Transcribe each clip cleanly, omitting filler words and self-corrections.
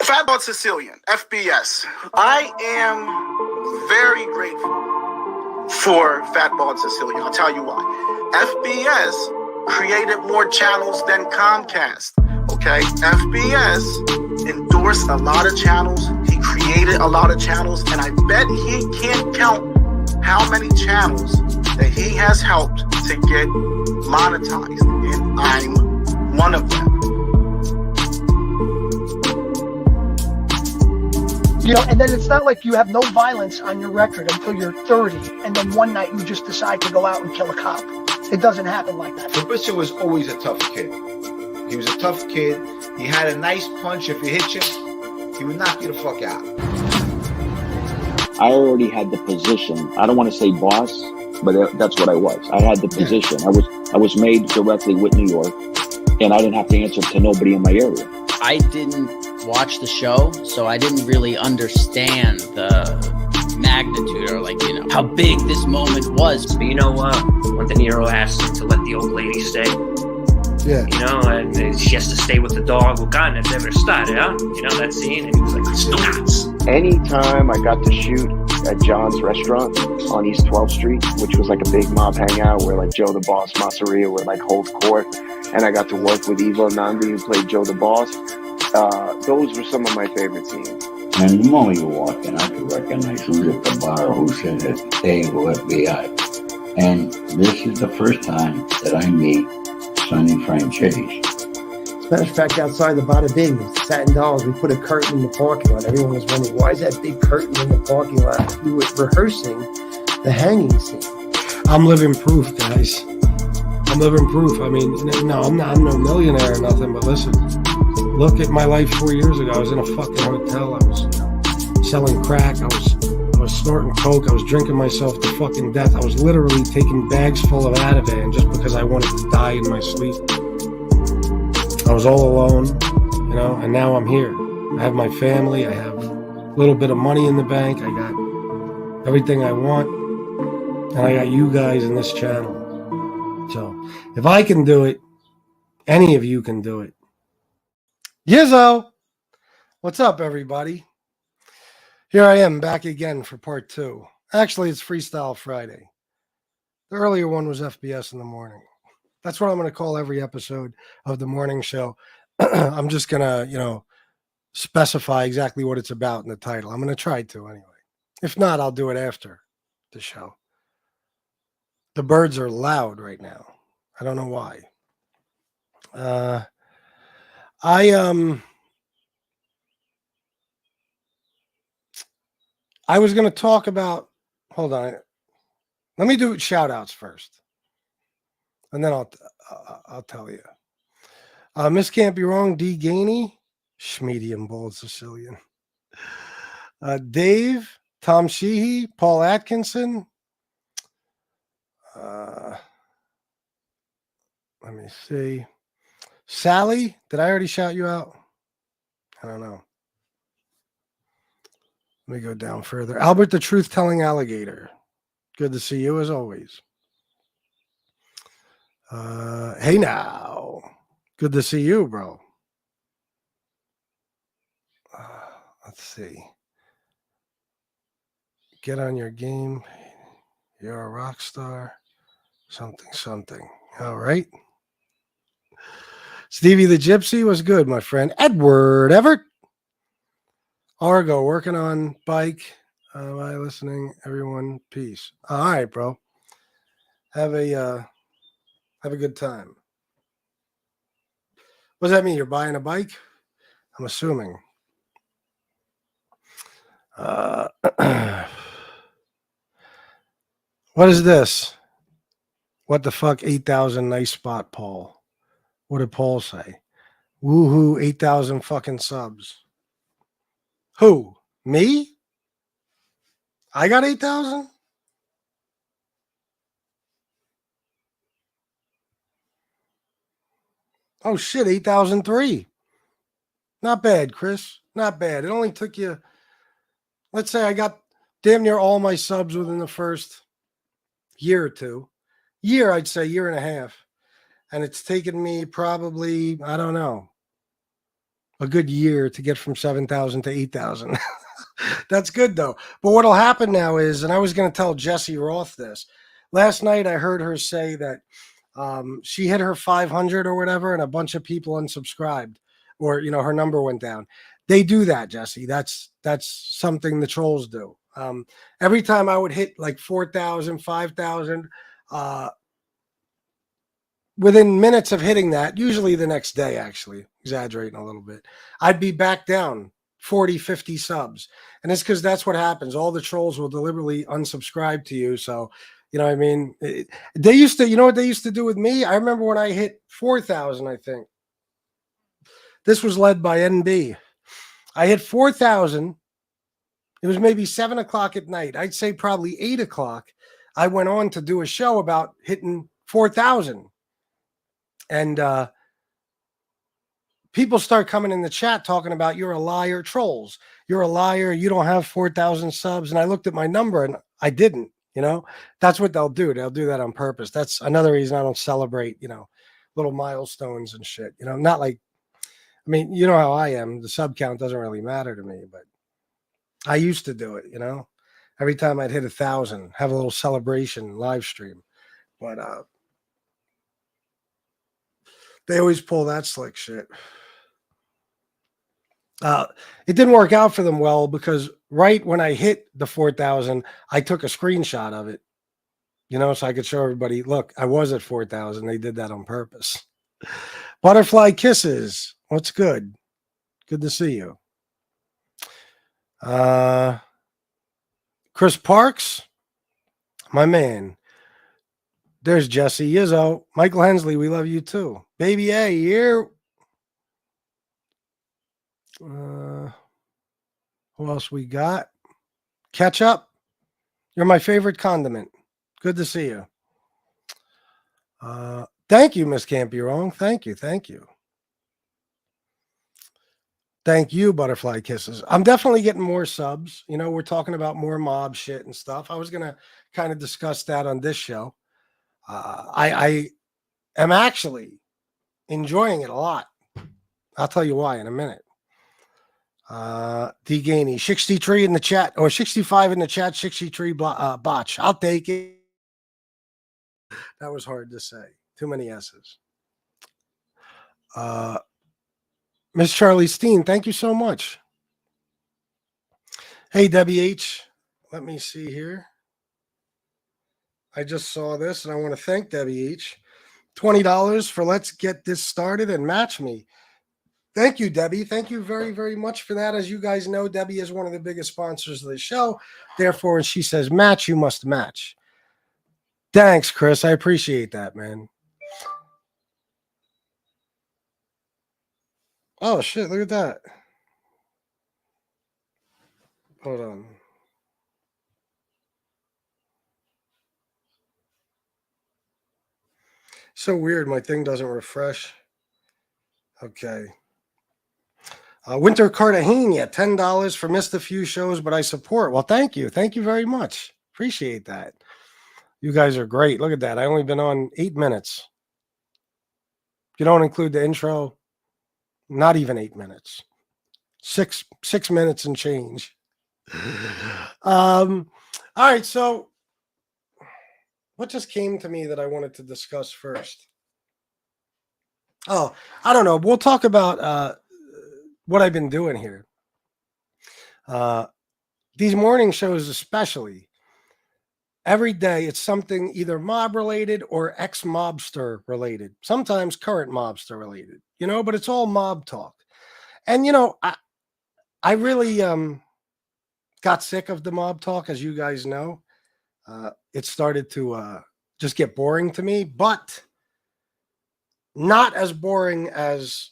Fat Bald-Sicilian, FBS. I am very grateful for Fat Bald-Sicilian. I'll tell you why. FBS created more channels than Comcast. Okay? FBS endorsed a lot of channels. He created a lot of channels, and I bet he can't count how many channels that he has helped to get monetized, and I'm one of them. You know, and then it's not like you have no violence on your record until you're 30, and then one night you just decide to go out and kill a cop. It doesn't happen like that. Fabricio was always a tough kid. He was a tough kid. He had a nice punch. If he hit you, he would knock you the fuck out. I already had the position. I don't want to say boss, but that's what I was. I had the position. I was made directly with New York, and I didn't have to answer to nobody in my area. I didn't watch the show, so I didn't really understand the magnitude or, like, you know, how big this moment was. But you know what? When De Niro asked him to let the old lady stay, you know, and she has to stay with the dog. Well, God, that's ever started, huh? You know that scene? And he was like, "Stop." Anytime I got to shoot at John's restaurant on East 12th Street, which was like a big mob hangout where like Joe the Boss Masseria would like hold court, and I got to work with Ivo Nandi, who played Joe the Boss. Those were some of my favorite scenes. And the moment you walk in, I could recognize who's at the bar, who's at the table, FBI. And this is the first time that I meet Sonny Franchese. Matter of fact, outside the Bada Bing, Satin Dolls, we put a curtain in the parking lot. Everyone was wondering, why is that big curtain in the parking lot? We were rehearsing the hanging scene. I'm living proof, guys. I'm living proof. I mean, no, I'm no millionaire or nothing, but listen, look at my life 4 years ago. I was in a fucking hotel. I was selling crack. I was snorting coke. I was drinking myself to fucking death. I was literally taking bags full of Ativan just because I wanted to die in my sleep. I was all alone, you know, and now I'm here. I have my family. I have a little bit of money in the bank. I got everything I want. And I got you guys in this channel. So if I can do it, any of you can do it. Yizzo! What's up, everybody? Here I am back again for part 2. Actually, it's Freestyle Friday. The earlier one was FBS in the morning. That's what I'm going to call every episode of the morning show. I'm just going to, you know, specify exactly what it's about in the title. I'm going to try to anyway. If not, I'll do it after the show. The birds are loud right now. I don't know why. I was going to talk about, hold on. Let me do shout outs first. And then I'll tell you. Miss Can't Be Wrong, D. Gainey, Schmedium Bald-Sicilian. Dave, Tom Sheehy, Paul Atkinson. Let me see. Sally, did I already shout you out? I don't know. Let me go down further. Albert the Truth-Telling Alligator. Good to see you as always. Hey now. Good to see you, bro. Let's see. Get on your game. You're a rock star. Something. All right. Stevie the Gypsy was good, my friend. Edward Everett. Argo, working on bike. By listening, everyone. Peace. All right, bro. Have a good time. What does that mean? You're buying a bike? I'm assuming. What is this? What the fuck? 8,000 nice spot, Paul. What did Paul say? Woohoo, 8,000 fucking subs. Who? Me? I got 8,000? Oh shit, 8,003. Not bad, Chris. Not bad. It only took you, let's say I got damn near all my subs within the first year or two. Year, I'd say, year and a half. And it's taken me probably, I don't know, a good year to get from 7,000 to 8,000. That's good though. But what'll happen now is, and I was going to tell Jesse Roth this last night. I heard her say that she hit her 500 or whatever, and a bunch of people unsubscribed, or her number went down. They do that, Jesse. That's something the trolls do. Every time I would hit like 4,000, 5,000, within minutes of hitting that, usually the next day, actually, exaggerating a little bit, I'd be back down 40, 50 subs. And it's because that's what happens. All the trolls will deliberately unsubscribe to you. So, what I mean? They used to, what they used to do with me? I remember when I hit 4,000, I think. This was led by NB. I hit 4,000. It was maybe 7 o'clock at night. I'd say probably 8 o'clock. I went on to do a show about hitting 4,000. And people start coming in the chat talking about, you're a liar, trolls. You're a liar. You don't have 4,000 subs. And I looked at my number and I didn't, That's what they'll do. They'll do that on purpose. That's another reason I don't celebrate, little milestones and shit. Not like, you know how I am. The sub count doesn't really matter to me, but I used to do it, Every time I'd hit 1,000, have a little celebration live stream. But they always pull that slick shit. It didn't work out for them well because right when I hit the 4,000, I took a screenshot of it, so I could show everybody, look, I was at 4,000. They did that on purpose. Butterfly kisses. What's good? Good to see you. Chris Parks, my man. There's Jesse Izzo. Michael Hensley, we love you too. Baby A, here. Who else we got? Ketchup. You're my favorite condiment. Good to see you. Thank you, Miss Can't Be Wrong. Thank you. Thank you. Thank you, Butterfly Kisses. I'm definitely getting more subs. We're talking about more mob shit and stuff. I was going to kind of discuss that on this show. I am actually enjoying it a lot. I'll tell you why in a minute. D Gainey, 63 in the chat, or 65 in the chat, 63 botch. I'll take it. That was hard to say. Too many S's. Miss Charlie Steen, thank you so much. Hey, WH. Let me see here. I just saw this, and I want to thank WH. $20 for Let's Get This Started and Match Me. Thank you, Debbie. Thank you very, very much for that. As you guys know, Debbie is one of the biggest sponsors of the show. Therefore, when she says match, you must match. Thanks, Chris. I appreciate that, man. Oh, shit. Look at that. Hold on. So weird. My thing doesn't refresh. Okay. Winter Cartagena, $10 for missed a few shows, but I support. Well, thank you. Thank you very much. Appreciate that. You guys are great. Look at that. I only been on 8 minutes. If you don't include the intro, not even 8 minutes. Six minutes and change. All right. So what just came to me that I wanted to discuss first? Oh, I don't know. We'll talk about what I've been doing here. These morning shows especially, every day it's something either mob related or ex-mobster related, sometimes current mobster related, but it's all mob talk. And, I really got sick of the mob talk, as you guys know. It started to just get boring to me, but not as boring as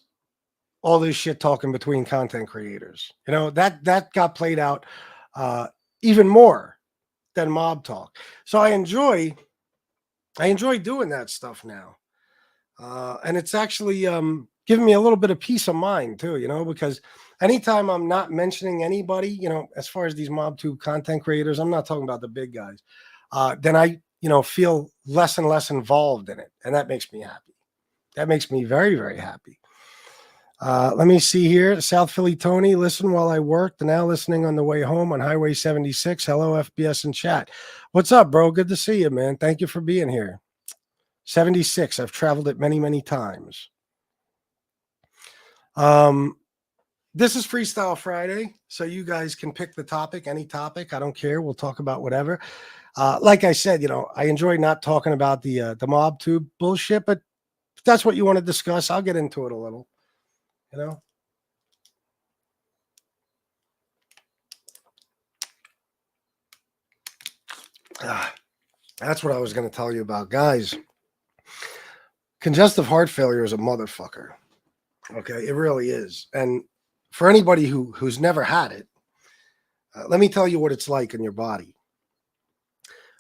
all this shit talking between content creators. That got played out even more than mob talk. So I enjoy doing that stuff now. And it's actually giving me a little bit of peace of mind too, because anytime I'm not mentioning anybody, as far as these MobTube content creators, I'm not talking about the big guys, then I, feel less and less involved in it. And that makes me happy. That makes me very, very happy. Let me see here. South Philly Tony, listen while I worked, now listening on the way home on Highway 76. Hello, FBS and chat. What's up, bro? Good to see you, man. Thank you for being here. 76. I've traveled it many, many times. This is Freestyle Friday, so you guys can pick the topic, any topic. I don't care. We'll talk about whatever. Like I said, I enjoy not talking about the mob tube bullshit, but if that's what you want to discuss, I'll get into it a little. That's what I was going to tell you about, guys. Congestive heart failure is a motherfucker. Okay, it really is. And for anybody who's never had it, let me tell you what it's like in your body.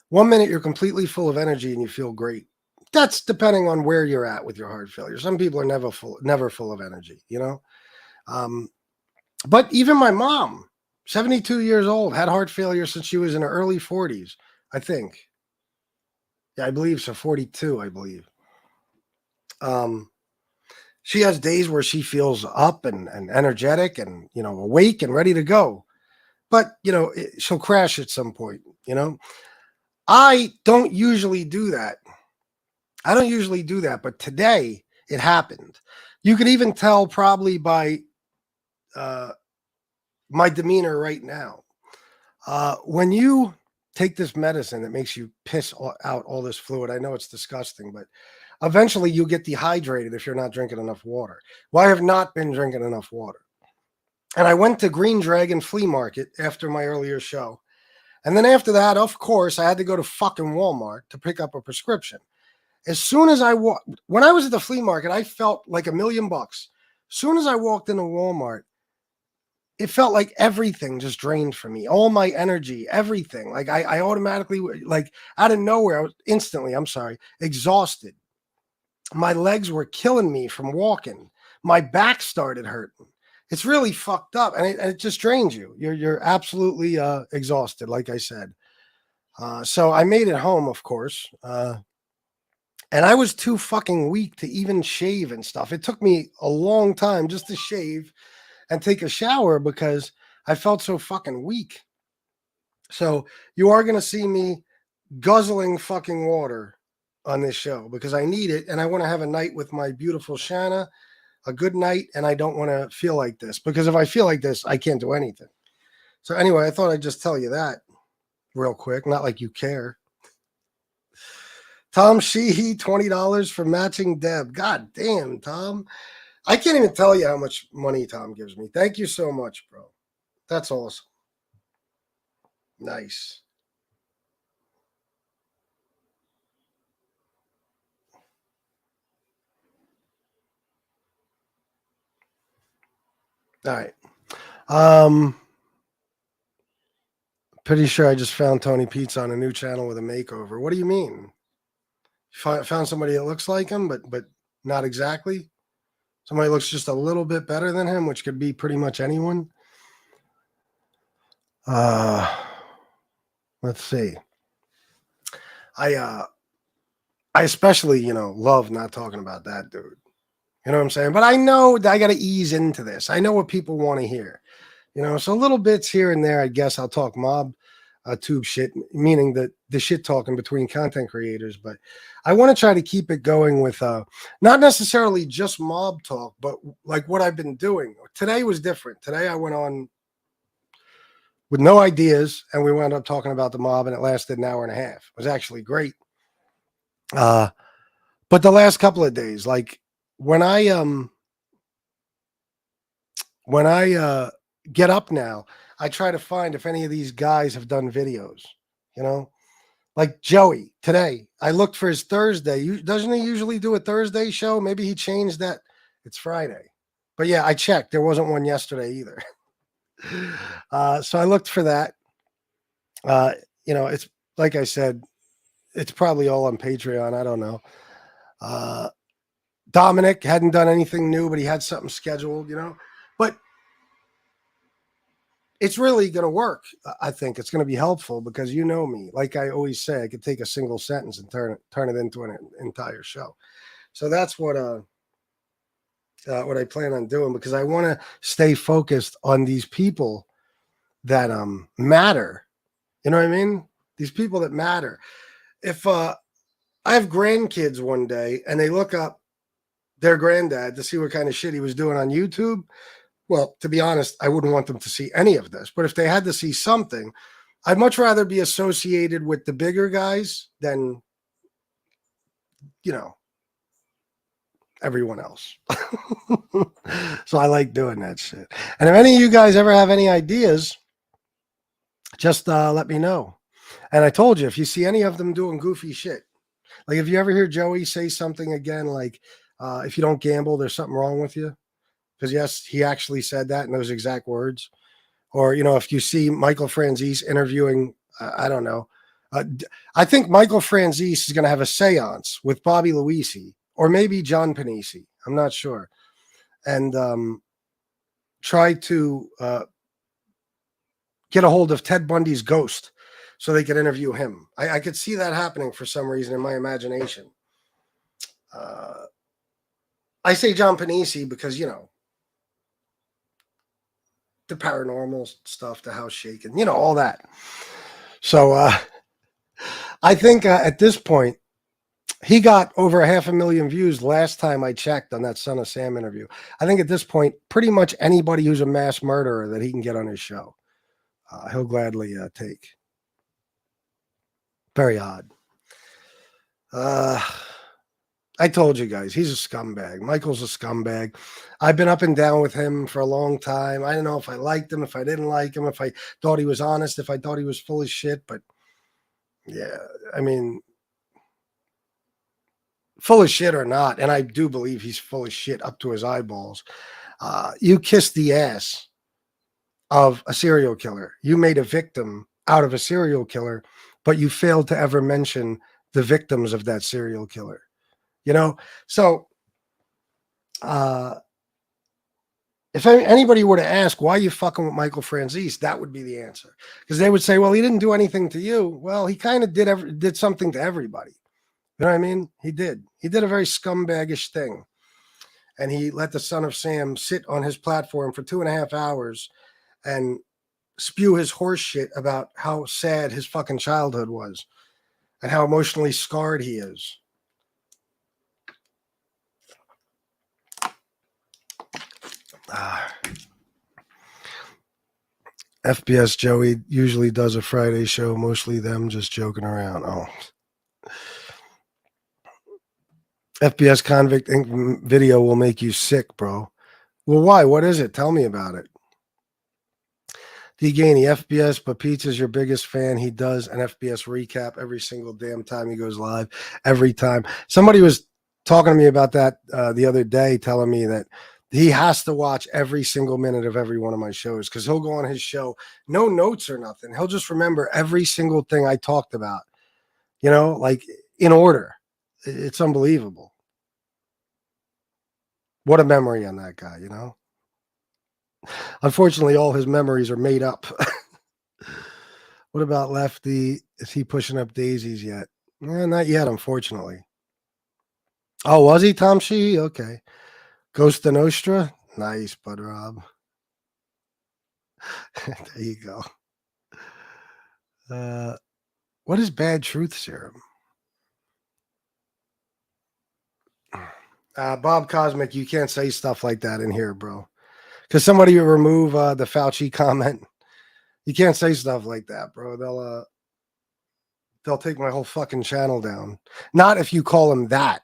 1 minute you're completely full of energy and you feel great. That's depending on where you're at with your heart failure. Some people are never full of energy, But even my mom, 72 years old, had heart failure since she was in her early 40s, I think. Yeah, I believe so. 42, I believe. She has days where she feels up and energetic and, awake and ready to go. But, she'll crash at some point, I don't usually do that. But today it happened. You could even tell probably by my demeanor right now. When you take this medicine that makes you piss out all this fluid, I know it's disgusting, but eventually you get dehydrated if you're not drinking enough water. Well, I have not been drinking enough water. And I went to Green Dragon Flea Market after my earlier show. And then after that, of course, I had to go to fucking Walmart to pick up a prescription. As soon as when I was at the flea market, I felt like $1 million. As soon as I walked into Walmart, it felt like everything just drained from me. All my energy, everything. Like I automatically, like out of nowhere, I was instantly, exhausted. My legs were killing me from walking. My back started hurting. It's really fucked up, and it just drains you. You're absolutely exhausted, like I said. So I made it home, of course, and I was too fucking weak to even shave and stuff. It took me a long time just to shave and take a shower because I felt so fucking weak. So you are going to see me guzzling fucking water on this show because I need it, and I want to have a night with my beautiful Shanna, a good night, and I don't want to feel like this because if I feel like this, I can't do anything. So anyway, I thought I'd just tell you that real quick, not like you care. Tom Sheehy, $20 for matching Deb. God damn, Tom. I can't even tell you how much money Tom gives me. Thank you so much, bro. That's awesome. Nice. All right. Pretty sure I just found Tony Pizza on a new channel with a makeover. What do you mean? Found somebody that looks like him, but not exactly? Somebody looks just a little bit better than him, which could be pretty much anyone. Let's see. I especially, love not talking about that dude. You know what I'm saying? But I know I got to ease into this. I know what people want to hear. So little bits here and there, I guess I'll talk mob tube shit, meaning the shit talking between content creators. But I want to try to keep it going with not necessarily just mob talk, but like what I've been doing. Today was different. Today I went on with no ideas, and we wound up talking about the mob, and it lasted an hour and a half. It was actually great. But the last couple of days, like when I get up now, I try to find if any of these guys have done videos, like Joey today. I looked for his Thursday. Doesn't he usually do a Thursday show? Maybe he changed that. It's Friday. But yeah, I checked. There wasn't one yesterday either. So I looked for that. It's like I said, it's probably all on Patreon. I don't know. Dominic hadn't done anything new, but he had something scheduled, but it's really going to work. I think it's going to be helpful because you know me. Like I always say, I could take a single sentence and turn it into an entire show. So that's what what I plan on doing, because I want to stay focused on these people that matter. You know what I mean? These people that matter. If I have grandkids one day and they look up their granddad to see what kind of shit he was doing on YouTube, well, to be honest, I wouldn't want them to see any of this. But if they had to see something, I'd much rather be associated with the bigger guys than, you know, everyone else. So I like doing that shit. And if any of you guys ever have any ideas, just let me know. And I told you, if you see any of them doing goofy shit, like if you ever hear Joey say something again, like if you don't gamble, there's something wrong with you. Because yes, he actually said that in those exact words. Or, you know, if you see Michael Franzese interviewing, I don't know. I think Michael Franzese is going to have a seance with Bobby Luisi or maybe John Panisi. I'm not sure. And try to get a hold of Ted Bundy's ghost so they could interview him. I could see that happening for some reason in my imagination. I say John Panisi because, you know, the paranormal stuff, the house shaking, you know, all that. So I think at this point, he got over 500,000 views last time I checked on that Son of Sam interview. I think at this point, pretty much anybody who's a mass murderer that he can get on his show, he'll gladly take. Very odd. I told you guys, he's a scumbag. Michael's a scumbag. I've been up and down with him for a long time. I don't know if I liked him, if I didn't like him, if I thought he was honest, if I thought he was full of shit. But yeah, I mean, full of shit or not, and I do believe he's full of shit up to his eyeballs. You kissed the ass of a serial killer. You made a victim out of a serial killer, but you failed to ever mention the victims of that serial killer. You know, so if anybody were to ask why you fucking with Michael Franzese, that would be the answer. Because they would say, well, he didn't do anything to you. Well, he kind of did something to everybody. You know what I mean? He did. He did a very scumbagish thing. And he let the Son of Sam sit on his platform for 2.5 hours and spew his horse shit about how sad his fucking childhood was and how emotionally scarred he is. FBS Joey usually does a Friday show, mostly them just joking around. Oh. FBS Convict Inc. video will make you sick, bro. Well, why? What is it? Tell me about it. D. Gainey, FBS, but Pizza's your biggest fan. He does an FBS recap every single damn time he goes live. Every time. Somebody was talking to me about that the other day, telling me that he has to watch every single minute of every one of my shows because he'll go on his show, no notes or nothing. He'll just remember every single thing I talked about, you know, like in order. It's unbelievable. What a memory on that guy, you know? Unfortunately, all his memories are made up. What about Lefty? Is he pushing up daisies yet? Not yet, unfortunately. Oh, was he, Tom Sheehy? Okay. Ghost of Nostra? Nice, Bud Rob. There you go. What is bad truth serum? Bob Cosmic, you can't say stuff like that in here, bro. Because somebody will remove the Fauci comment. You can't say stuff like that, bro. They'll take my whole fucking channel down. Not if you call him that.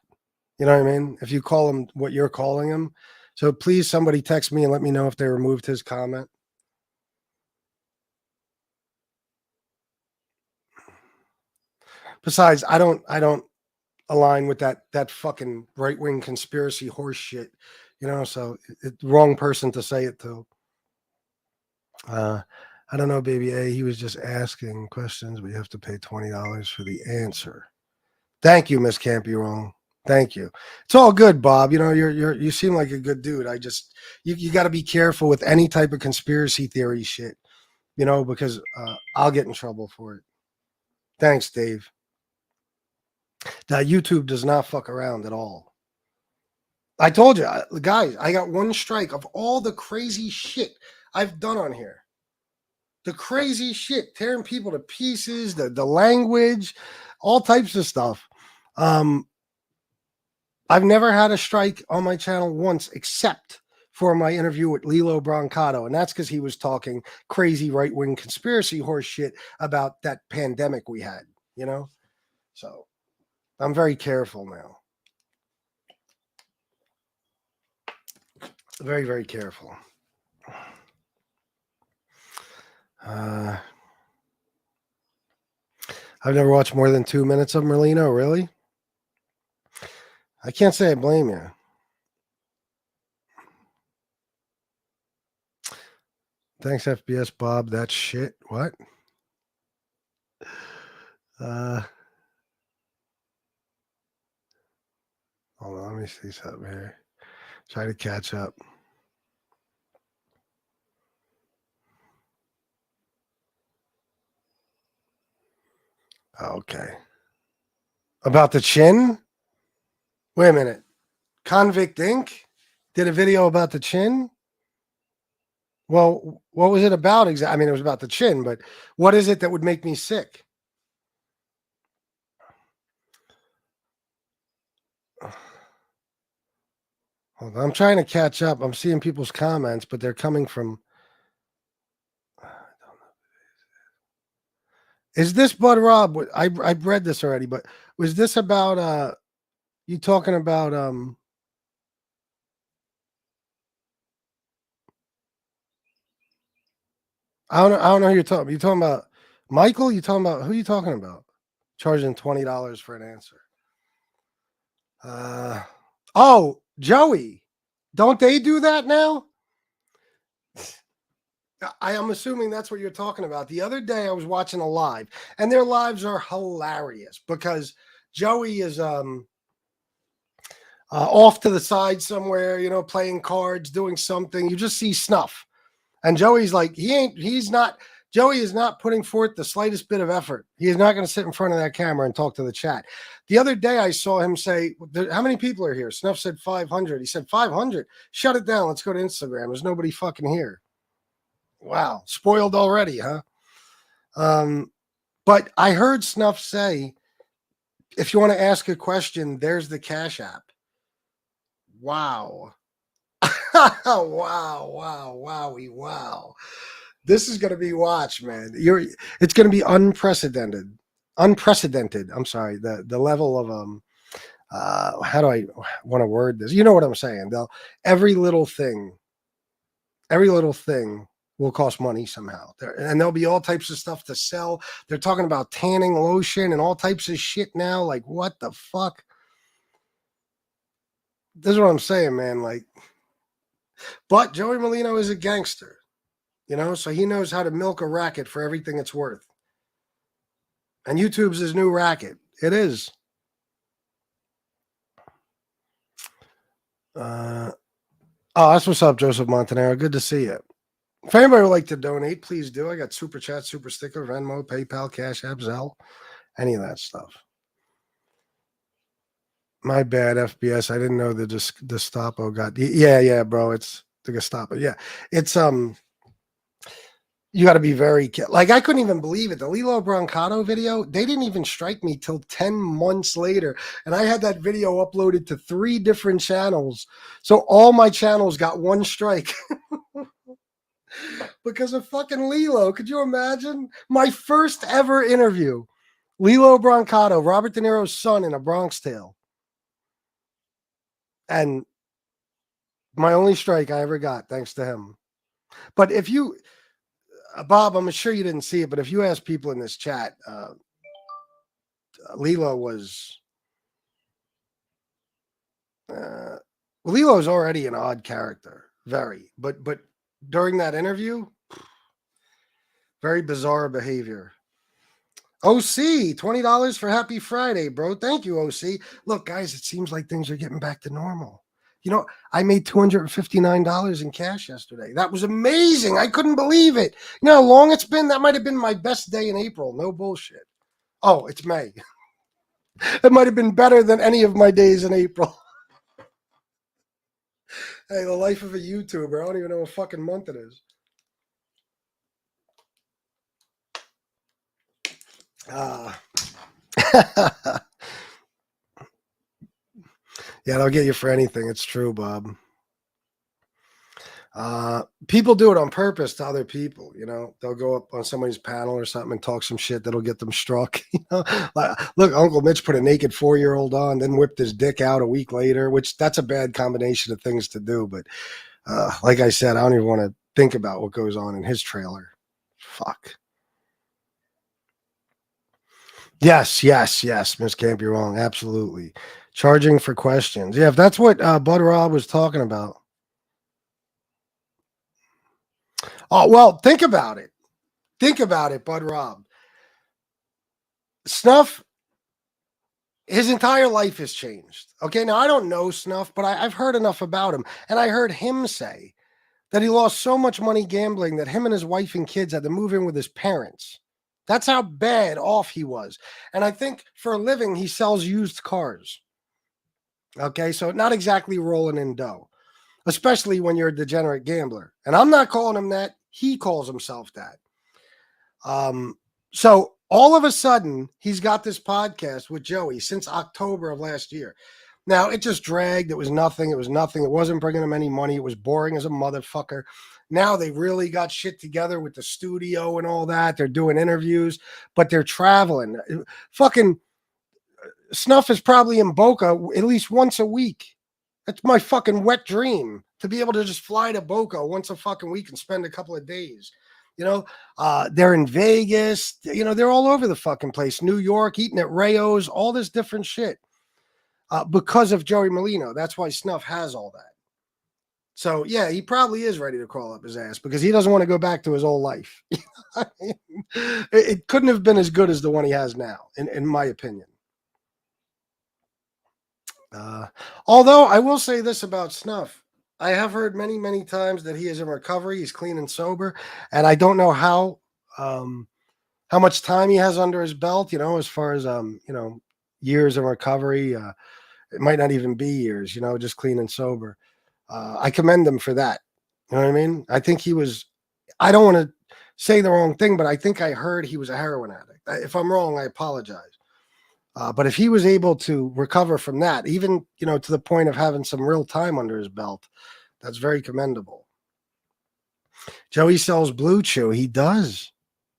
You know what I mean? If you call him what you're calling him. So please, somebody text me and let me know if they removed his comment. Besides, I don't align with that fucking right-wing conspiracy horse shit. You know, so it's the wrong person to say it to. I don't know, baby A. He was just asking questions. We have to pay $20 for the answer. Thank you, Miss Can't Be Wrong. Thank you. It's all good, Bob. You know, you seem like a good dude. I just you got to be careful with any type of conspiracy theory shit. You know, because I'll get in trouble for it. Thanks, Dave. Now, YouTube does not fuck around at all. I told you, guys, I got one strike of all the crazy shit I've done on here. The crazy shit, tearing people to pieces, the language, all types of stuff. I've never had a strike on my channel once, except for my interview with Lilo Brancato. And that's because he was talking crazy right-wing conspiracy horse shit about that pandemic we had, you know? So I'm very careful now. Very, very careful. I've never watched more than 2 minutes of Merlino, really? I can't say I blame you. Thanks, FBS Bob. That shit. What? Hold on, let me see something here. Try to catch up. Okay. About the chin? Wait a minute. Convict Inc. did a video about the chin? Well, what was it about exactly? I mean, it was about the chin, but what is it that would make me sick? Hold on, I'm trying to catch up. I'm seeing people's comments, but they're coming from... Is this Bud Rob? I've read this already, but was this about you talking about I don't know who you're talking. You talking about Michael? You talking about who you talking about? Charging $20 for an answer. Oh, Joey. Don't they do that now? I am assuming that's what you're talking about. The other day I was watching a live, and their lives are hilarious because Joey is off to the side somewhere, you know, playing cards, doing something. You just see snuff. And Joey's like, Joey is not putting forth the slightest bit of effort. He is not going to sit in front of that camera and talk to the chat. The other day I saw him say, how many people are here? Snuff said 500. He said 500. Shut it down. Let's go to Instagram. There's nobody fucking here. Wow. Spoiled already, huh? But I heard Snuff say, if you want to ask a question, there's the Cash App. Wow. Wow. This is going to be watch, man. It's going to be unprecedented. I'm sorry. The level of how do I want to word this? You know what I'm saying? Every little thing will cost money somehow. And there'll be all types of stuff to sell. They're talking about tanning lotion and all types of shit now. Like, what the fuck? This is what I'm saying, man. Like, but Joey Molino is a gangster, you know, so he knows how to milk a racket for everything it's worth. And YouTube's his new racket. It is. Oh, that's what's up, Joseph Montanaro. Good to see you. If anybody would like to donate, please do. I got Super Chat, Super Sticker, Venmo, PayPal, Cash App, Zelle, any of that stuff. My bad, FBS. I didn't know the Gestapo got... Yeah, bro. It's the Gestapo. Yeah. It's... You got to be very... Like, I couldn't even believe it. The Lilo Brancato video, they didn't even strike me till 10 months later. And I had that video uploaded to 3 different channels. So all my channels got 1 strike. Because of fucking Lilo. Could you imagine? My first ever interview. Lilo Brancato, Robert De Niro's son in A Bronx Tale. And my only strike I ever got, thanks to him. But if you... Bob, I'm sure you didn't see it, but if you ask people in this chat, Lilo was... Lilo's already an odd character. Very. But during that interview, very bizarre behavior. OC, $20 for Happy Friday, bro. Thank you, OC. Look, guys, it seems like things are getting back to normal. You know, I made $259 in cash yesterday. That was amazing. I couldn't believe it. You know how long it's been? That might have been my best day in April. No bullshit. Oh, it's May. It might have been better than any of my days in April. Hey, the life of a YouTuber. I don't even know what fucking month it is. Yeah, they'll get you for anything. It's true, Bob. People do it on purpose to other people. You know, they'll go up on somebody's panel or something and talk some shit that'll get them struck. You know, like, look, Uncle Mitch put a naked 4-year-old on, then whipped his dick out a week later, which that's a bad combination of things to do. But like I said, I don't even want to think about what goes on in his trailer. Fuck. Yes, Miss Can't Be Wrong. Absolutely. Charging for questions. Yeah, if that's what Bud Rob was talking about. Oh, well, think about it. Think about it, Bud Rob. Snuff, his entire life has changed. Okay, now I don't know Snuff, but I've heard enough about him. And I heard him say that he lost so much money gambling that him and his wife and kids had to move in with his parents. That's how bad off he was. And I think for a living, he sells used cars. Okay, so not exactly rolling in dough, especially when you're a degenerate gambler. And I'm not calling him that. He calls himself that. So all of a sudden, he's got this podcast with Joey since October of last year. Now, it just dragged. It was nothing. It wasn't bringing him any money. It was boring as a motherfucker. Now they really got shit together with the studio and all that. They're doing interviews, but they're traveling. Fucking Snuff is probably in Boca at least once a week. That's my fucking wet dream, to be able to just fly to Boca once a fucking week and spend a couple of days. You know, they're in Vegas. You know, they're all over the fucking place. New York, eating at Rayo's, all this different shit. Because of Joey Molino. That's why Snuff has all that. So, yeah, he probably is ready to crawl up his ass because he doesn't want to go back to his old life. It couldn't have been as good as the one he has now, in my opinion. Although I will say this about Snuff. I have heard many, many times that he is in recovery. He's clean and sober. And I don't know how much time he has under his belt, you know, as far as, years of recovery. It might not even be years, you know, just clean and sober. I commend him for that. You know what I mean? I think he was, I don't want to say the wrong thing, but I think I heard he was a heroin addict. If I'm wrong, I apologize. But if he was able to recover from that, even, you know, to the point of having some real time under his belt, that's very commendable. Joey sells Blue Chew. He does.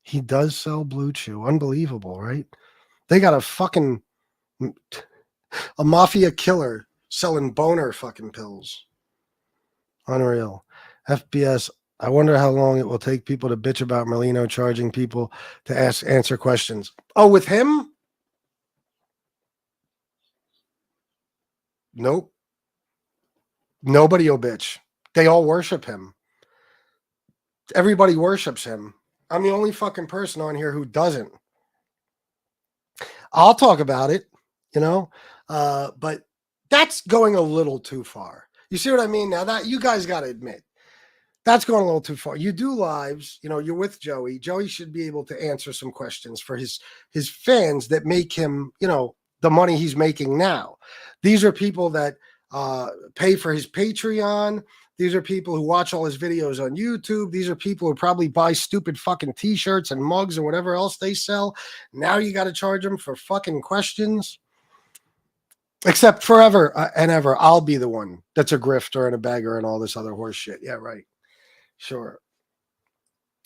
He does sell Blue Chew. Unbelievable, right? They got a mafia killer selling boner fucking pills. Unreal. FBS, I wonder how long it will take people to bitch about Merlino charging people to answer questions. Oh, with him? Nope. Nobody will bitch. They all worship him. Everybody worships him. I'm the only fucking person on here who doesn't. I'll talk about it, you know, but that's going a little too far. You see what I mean? Now that you guys got to admit, that's going a little too far. You do lives, you know, you're with Joey. Joey should be able to answer some questions for his fans that make him, you know, the money he's making now. These are people that pay for his Patreon. These are people who watch all his videos on YouTube. These are people who probably buy stupid fucking t-shirts and mugs and whatever else they sell. Now you got to charge them for fucking questions. Except forever and ever, I'll be the one that's a grifter and a beggar and all this other horse shit. Yeah, right. Sure.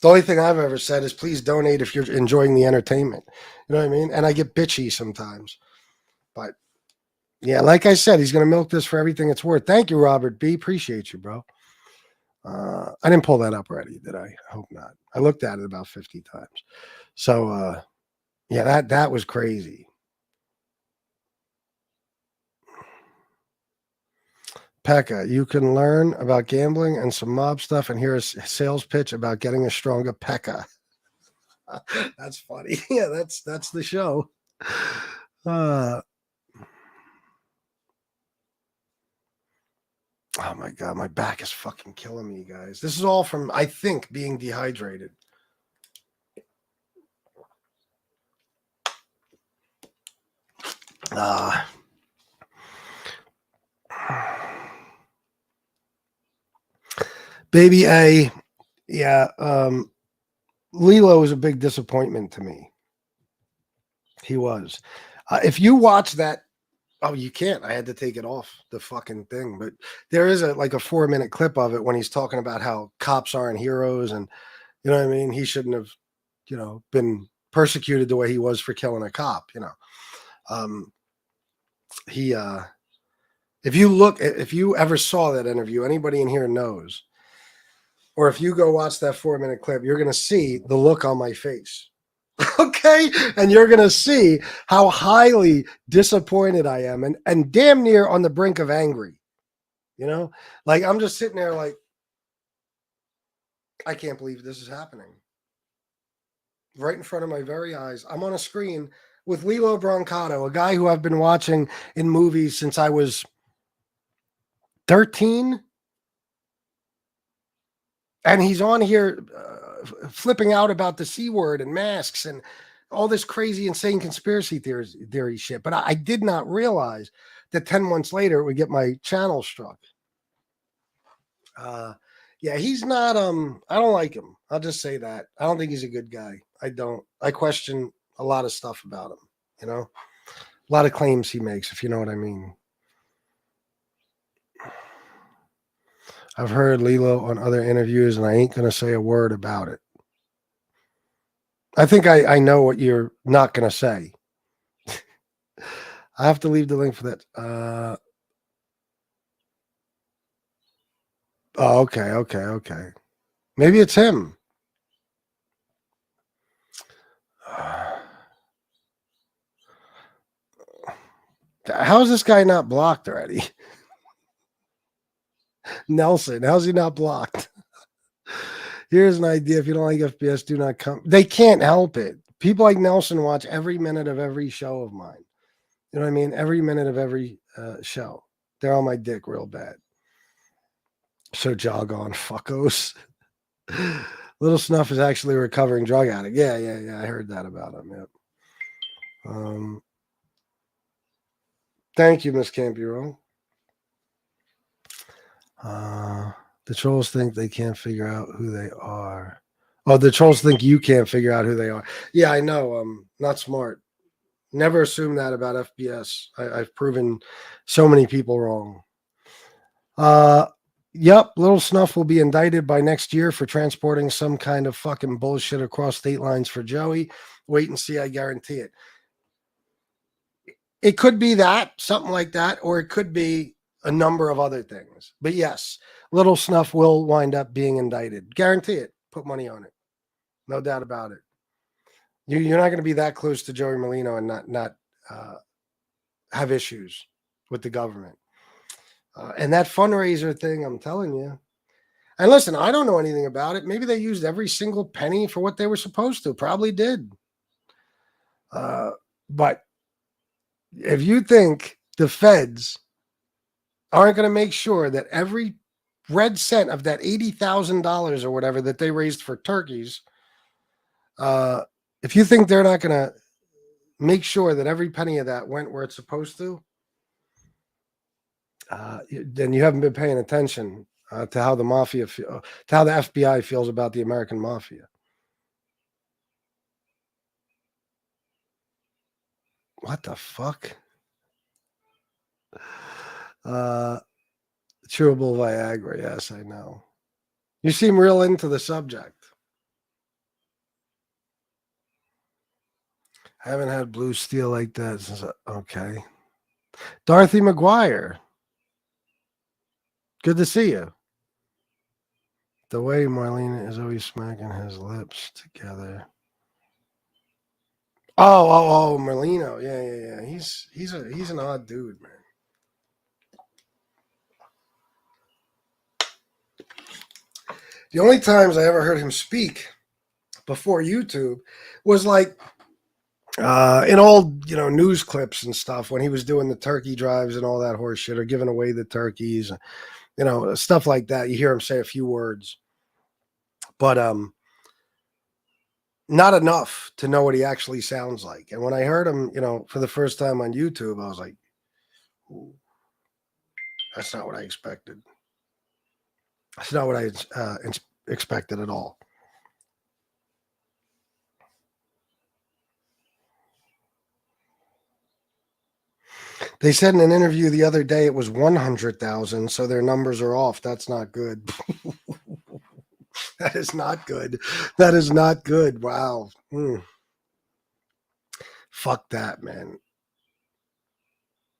The only thing I've ever said is please donate if you're enjoying the entertainment. You know what I mean? And I get bitchy sometimes. But yeah, like I said, he's going to milk this for everything it's worth. Thank you, Robert B. Appreciate you, bro. I didn't pull that up already, did I? I hope not. I looked at it about 50 times. So, yeah, that was crazy. Pekka, you can learn about gambling and some mob stuff and hear a sales pitch about getting a stronger Pekka. That's funny. Yeah, that's the show. Oh my God, my back is fucking killing me, guys. This is all from, I think, being dehydrated. Baby A, yeah. Lilo was a big disappointment to me. He was. If you watch that, oh, you can't. I had to take it off the fucking thing. But there is a 4-minute clip of it when he's talking about how cops aren't heroes, and you know what I mean. He shouldn't have, been persecuted the way he was for killing a cop. He. If you ever saw that interview, anybody in here knows. Or if you go watch that 4-minute clip, you're going to see the look on my face. Okay? And you're going to see how highly disappointed I am and damn near on the brink of angry. Like I'm just sitting there like, I can't believe this is happening. Right in front of my very eyes. I'm on a screen with Lilo Brancato, a guy who I've been watching in movies since I was 13. And he's on here flipping out about the C word and masks and all this crazy, insane conspiracy theory shit. But I did not realize that 10 months later it would get my channel struck. Yeah, he's not, I don't like him. I'll just say that. I don't think he's a good guy. I don't. I question a lot of stuff about him, a lot of claims he makes, if you know what I mean. I've heard Lilo on other interviews, and I ain't going to say a word about it. I think I know what you're not going to say. I have to leave the link for that. Oh, okay. Maybe it's him. How is this guy not blocked already? Nelson, how's he not blocked? Here's an idea. If you don't like FBS, do not come. They can't help it. People like Nelson watch every minute of every show of mine. You know what I mean? Every minute of every show. They're on my dick real bad. So jog on, fuckos. Little Snuff is actually a recovering drug addict. Yeah. I heard that about him. Yep. Thank you, Miss Campiro. The trolls think they can't figure out who they are. Oh, the trolls think you can't figure out who they are. Yeah, I know. Not smart. Never assume that about FBS. I've proven so many people wrong. Yep, Little Snuff will be indicted by next year for transporting some kind of fucking bullshit across state lines for Joey. Wait and see, I guarantee it. It could be that, something like that, or it could be a number of other things. But yes, Little Snuff will wind up being indicted. Guarantee it. Put money on it. No doubt about it. You're not going to be that close to Joey Molino and not have issues with the government. And that fundraiser thing, I'm telling you. And listen, I don't know anything about it. Maybe they used every single penny for what they were supposed to. Probably did. But if you think the feds aren't going to make sure that every red cent of that $80,000 or whatever that they raised for turkeys, if you think they're not going to make sure that every penny of that went where it's supposed to, then you haven't been paying attention to how the mafia, to how the FBI feels about the American mafia. What the fuck? Chewable Viagra. Yes, I know. You seem real into the subject. I haven't had blue steel like that since. Okay. Dorothy McGuire. Good to see you. The way Marlena is always smacking his lips together. Oh, Merlino. Yeah. He's an odd dude, man. The only times I ever heard him speak before YouTube was like in old, news clips and stuff when he was doing the turkey drives and all that horse shit, or giving away the turkeys, stuff like that. You hear him say a few words, but not enough to know what he actually sounds like. And when I heard him, for the first time on YouTube, I was like, ooh, that's not what I expected. It's not what I expected at all. They said in an interview the other day it was 100,000, so their numbers are off. That's not good. That is not good. That is not good. Wow. Fuck that, man.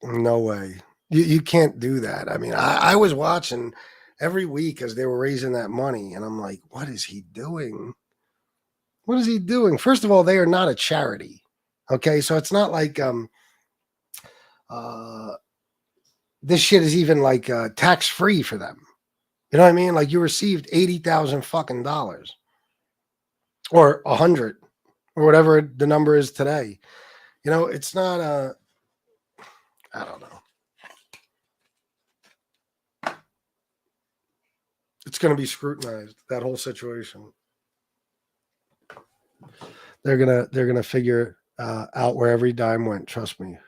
No way. You can't do that. I mean, I was watching every week as they were raising that money, and I'm like, what is he doing? What is he doing? First of all, they are not a charity. Okay, so it's not like this shit is even like tax free for them. You know what I mean? Like you received $80,000 fucking dollars, or 100, or whatever the number is today. You know, it's not I don't know. It's going to be scrutinized, that whole situation. They're gonna figure out where every dime went. Trust me.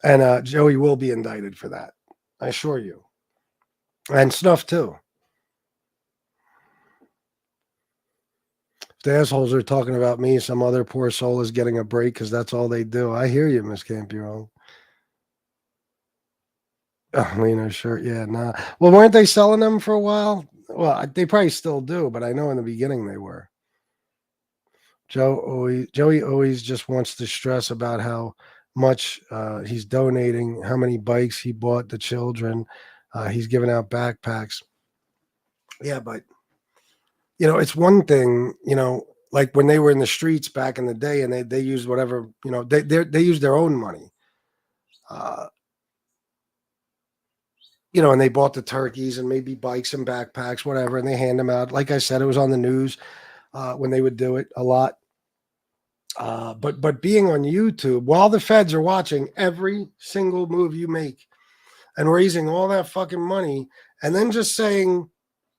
And Joey will be indicted for that. I assure you. And Snuff too. If the assholes are talking about me, some other poor soul is getting a break because that's all they do. I hear you, Miss Campion. Lena shirt, yeah, nah. Well, weren't they selling them for a while? Well, they probably still do, but I know in the beginning they were. Joey always just wants to stress about how much he's donating, how many bikes he bought the children. He's giving out backpacks. Yeah, but you know, it's one thing, you know, like when they were in the streets back in the day and they used whatever, you know, they used their own money. You know, and they bought the turkeys and maybe bikes and backpacks, whatever, and they hand them out. Like I said, it was on the news when they would do it a lot. But being on YouTube while the feds are watching every single move you make and raising all that fucking money and then just saying,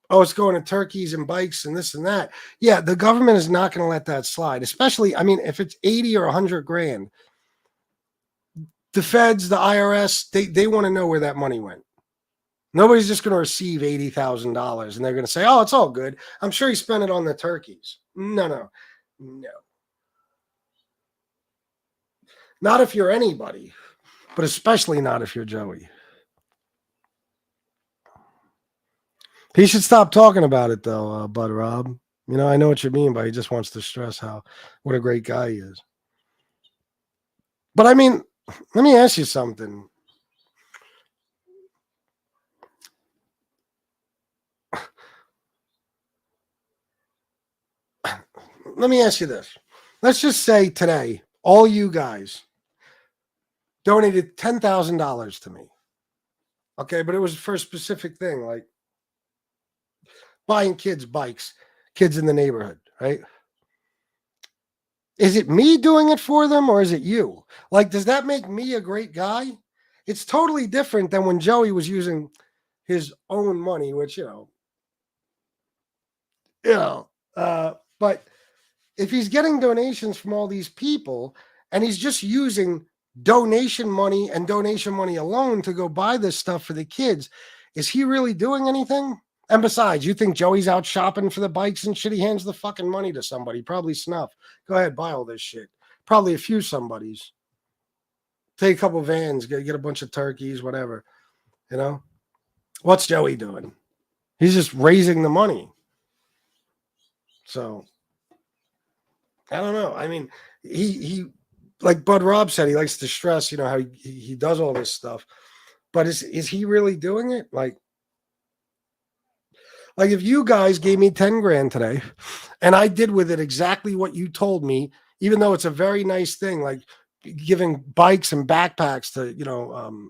oh, it's going to turkeys and bikes and this and that. Yeah, the government is not going to let that slide, especially, I mean, if it's 80 or 100 grand, the feds, the IRS, they want to know where that money went. Nobody's just going to receive $80,000 and they're going to say, oh, it's all good. I'm sure he spent it on the turkeys. No. Not if you're anybody, but especially not if you're Joey. He should stop talking about it, though, Bud Rob. You know, I know what you mean, but he just wants to stress what a great guy he is. But, I mean, let me ask you something. Let me ask you this. Let's just say today, all you guys donated $10,000 to me. Okay, but it was for a specific thing, like buying kids bikes, kids in the neighborhood, right? Is it me doing it for them or is it you? Like, does that make me a great guy? It's totally different than when Joey was using his own money, which, but if he's getting donations from all these people and he's just using donation money and donation money alone to go buy this stuff for the kids, is he really doing anything? And besides, you think Joey's out shopping for the bikes and shit? He hands the fucking money to somebody, probably Snuff. Go ahead, buy all this shit. Probably a few somebodies. Take a couple vans, get a bunch of turkeys, whatever. You know? What's Joey doing? He's just raising the money. So, I don't know. I mean, he like Bud Rob said, he likes to stress, you know, how he does all this stuff. But is he really doing it? Like if you guys gave me 10 grand today and I did with it exactly what you told me, even though it's a very nice thing, like giving bikes and backpacks to, you know,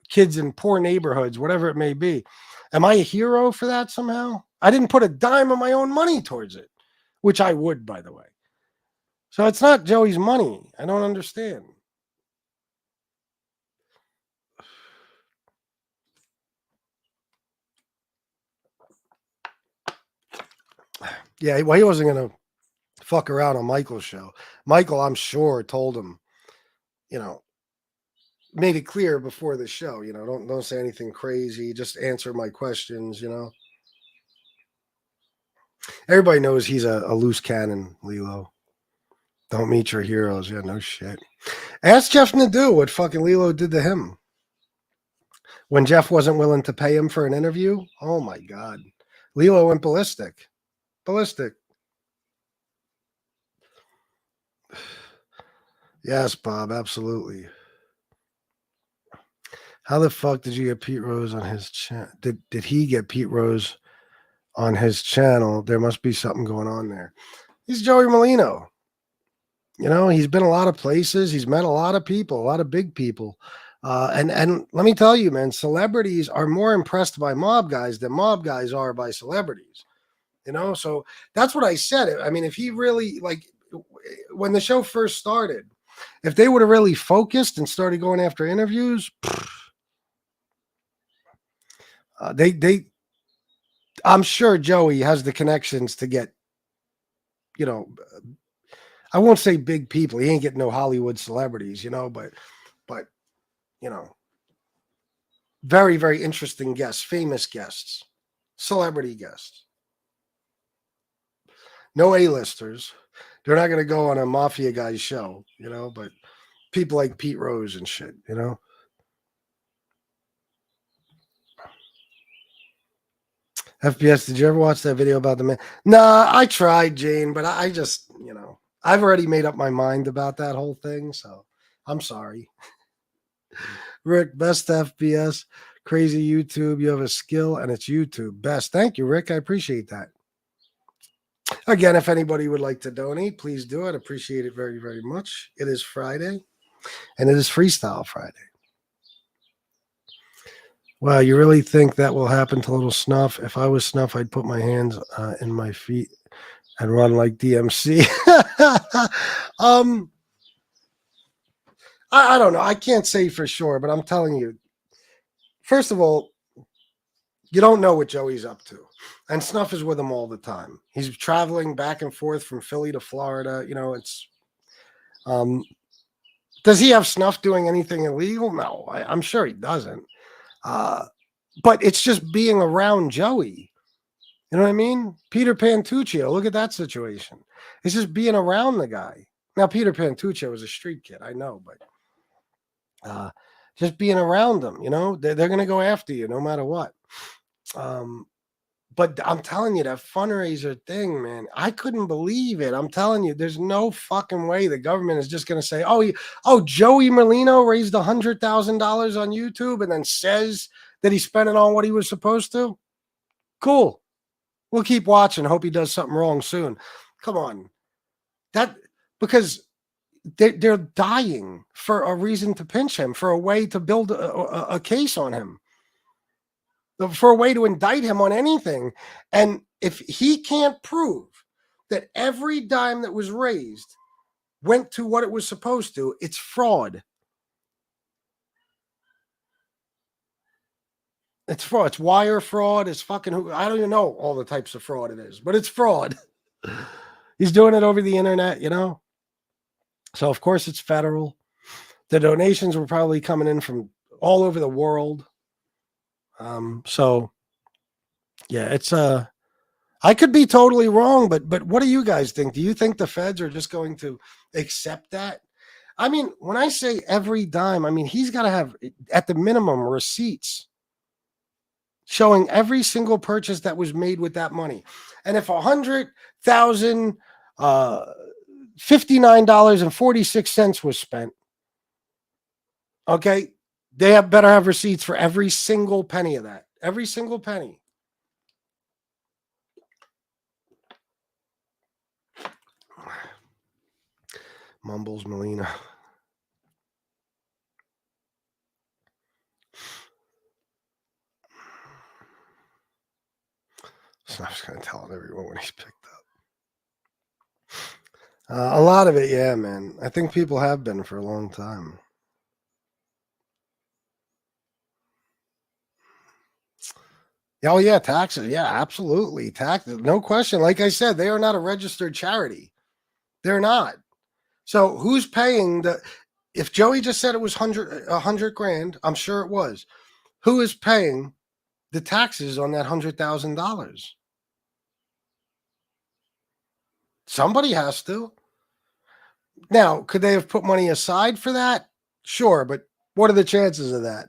kids in poor neighborhoods, whatever it may be. Am I a hero for that somehow? I didn't put a dime of my own money towards it, which I would, by the way. So it's not Joey's money. I don't understand. Yeah, well, he wasn't going to fuck around on Michael's show. Michael, I'm sure, told him, you know, made it clear before the show. You know, don't say anything crazy. Just answer my questions. You know, everybody knows he's a loose cannon, Lilo. Don't meet your heroes. Yeah, no shit. Ask Jeff Nadeau what fucking Lilo did to him when Jeff wasn't willing to pay him for an interview. Oh my God, Lilo went ballistic. Ballistic. Yes, Bob, absolutely. How the fuck did you get Pete Rose on his channel? Did he get Pete Rose on his channel? There must be something going on there. He's Joey Molino. You know, he's been a lot of places. He's met a lot of people, a lot of big people. And let me tell you, man, celebrities are more impressed by mob guys than mob guys are by celebrities. You know, so that's what I said. I mean, if he really, like, when the show first started, if they would have really focused and started going after interviews, I'm sure Joey has the connections to get, you know, I won't say big people. He ain't getting no Hollywood celebrities, you know, but, you know, very, very interesting guests, famous guests, celebrity guests. No A-listers. They're not going to go on a mafia guy's show, you know, but people like Pete Rose and shit, you know. FPS, did you ever watch that video about the man? Nah, I tried, Jane, but I just, you know, I've already made up my mind about that whole thing, so I'm sorry. Rick, best FPS, crazy YouTube. You have a skill, and it's YouTube. Best. Thank you, Rick. I appreciate that. Again, if anybody would like to donate, please do it. Appreciate it very, very much. It is Friday, and it is Freestyle Friday. Wow, you really think that will happen to little Snuff? If I was Snuff, I'd put my hands in my feet and run like DMC. I don't know. I can't say for sure, but I'm telling you, first of all, you don't know what Joey's up to. And Snuff is with him all the time. He's traveling back and forth from Philly to Florida. You know, it's does he have Snuff doing anything illegal? No, I'm sure he doesn't. But it's just being around Joey. You know what I mean? Peter Pantuccio, look at that situation. It's just being around the guy. Now, Peter Pantuccio was a street kid, I know, but just being around them, you know, they're going to go after you no matter what. But I'm telling you, that fundraiser thing, man, I couldn't believe it. I'm telling you, there's no fucking way the government is just going to say, Joey Molino raised $100,000 on YouTube and then says that he spent it on what he was supposed to. Cool. We'll keep watching. Hope he does something wrong soon. Come on. Because they're dying for a reason to pinch him, for a way to build a case on him, for a way to indict him on anything. And if he can't prove that every dime that was raised went to what it was supposed to, it's fraud. It's fraud. It's wire fraud. It's fucking, I don't even know all the types of fraud it is, but it's fraud. He's doing it over the internet, you know? So, of course, it's federal. The donations were probably coming in from all over the world. So, yeah, it's I could be totally wrong, but what do you guys think? Do you think the feds are just going to accept that? I mean, when I say every dime, I mean, he's got to have, at the minimum, receipts showing every single purchase that was made with that money. And if $100,059.46 was spent, okay, they better have receipts for every single penny of that. Every single penny. Mumbles Molina. So I'm just going to tell everyone when he's picked up. A lot of it, yeah, man. I think people have been for a long time. Oh, yeah, taxes. Yeah, absolutely. Taxes. No question. Like I said, they are not a registered charity. They're not. So who's paying If Joey just said it was 100 grand, I'm sure it was. Who is paying the taxes on that $100,000? Somebody has to. Now, could they have put money aside for that? Sure, but what are the chances of that?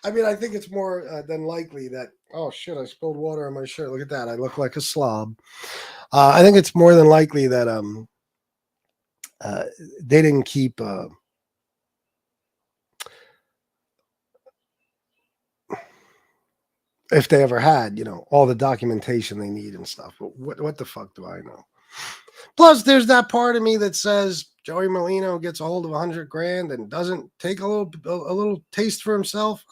I mean, I think it's more than likely that, oh shit, I spilled water on my shirt. Look at that. I look like a slob. I think it's more than likely that they didn't keep if they ever had, all the documentation they need and stuff. But what the fuck do I know? Plus, there's that part of me that says Joey Molino gets a hold of 100 grand and doesn't take a little taste for himself.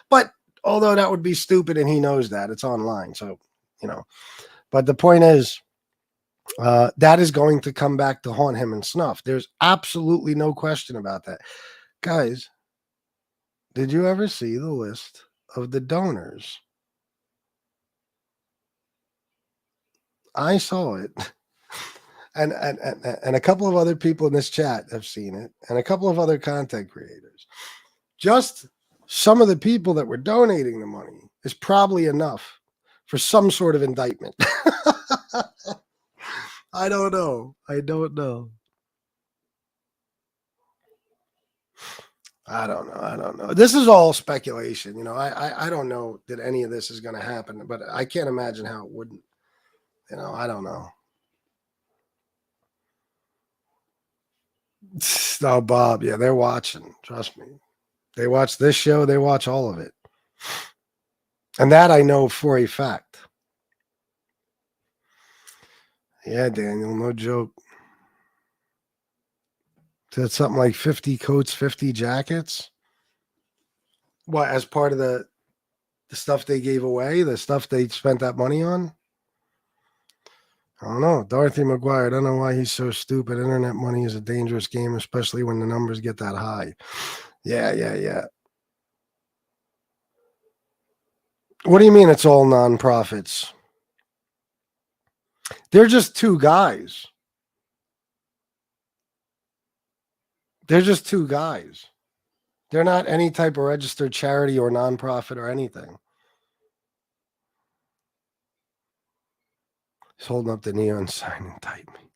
But although that would be stupid and he knows that, it's online. So, but the point is, that is going to come back to haunt him and Snuff. There's absolutely no question about that. Guys, did you ever see the list of the donors? I saw it. And a couple of other people in this chat have seen it, and a couple of other content creators. Just some of the people that were donating the money is probably enough for some sort of indictment. I don't know. I don't know. This is all speculation. I don't know that any of this is going to happen, but I can't imagine how it wouldn't. I don't know. No, Bob. Yeah, they're watching. Trust me. They watch this show. They watch all of it. And that I know for a fact. Yeah, Daniel, no joke. That's something like 50 coats, 50 jackets. What, as part of the stuff they gave away, the stuff they spent that money on? I don't know. Dorothy McGuire, I don't know why he's so stupid. Internet money is a dangerous game, especially when the numbers get that high. Yeah. What do you mean it's all nonprofits? They're just two guys. They're not any type of registered charity or nonprofit or anything. He's holding up the neon sign and type me.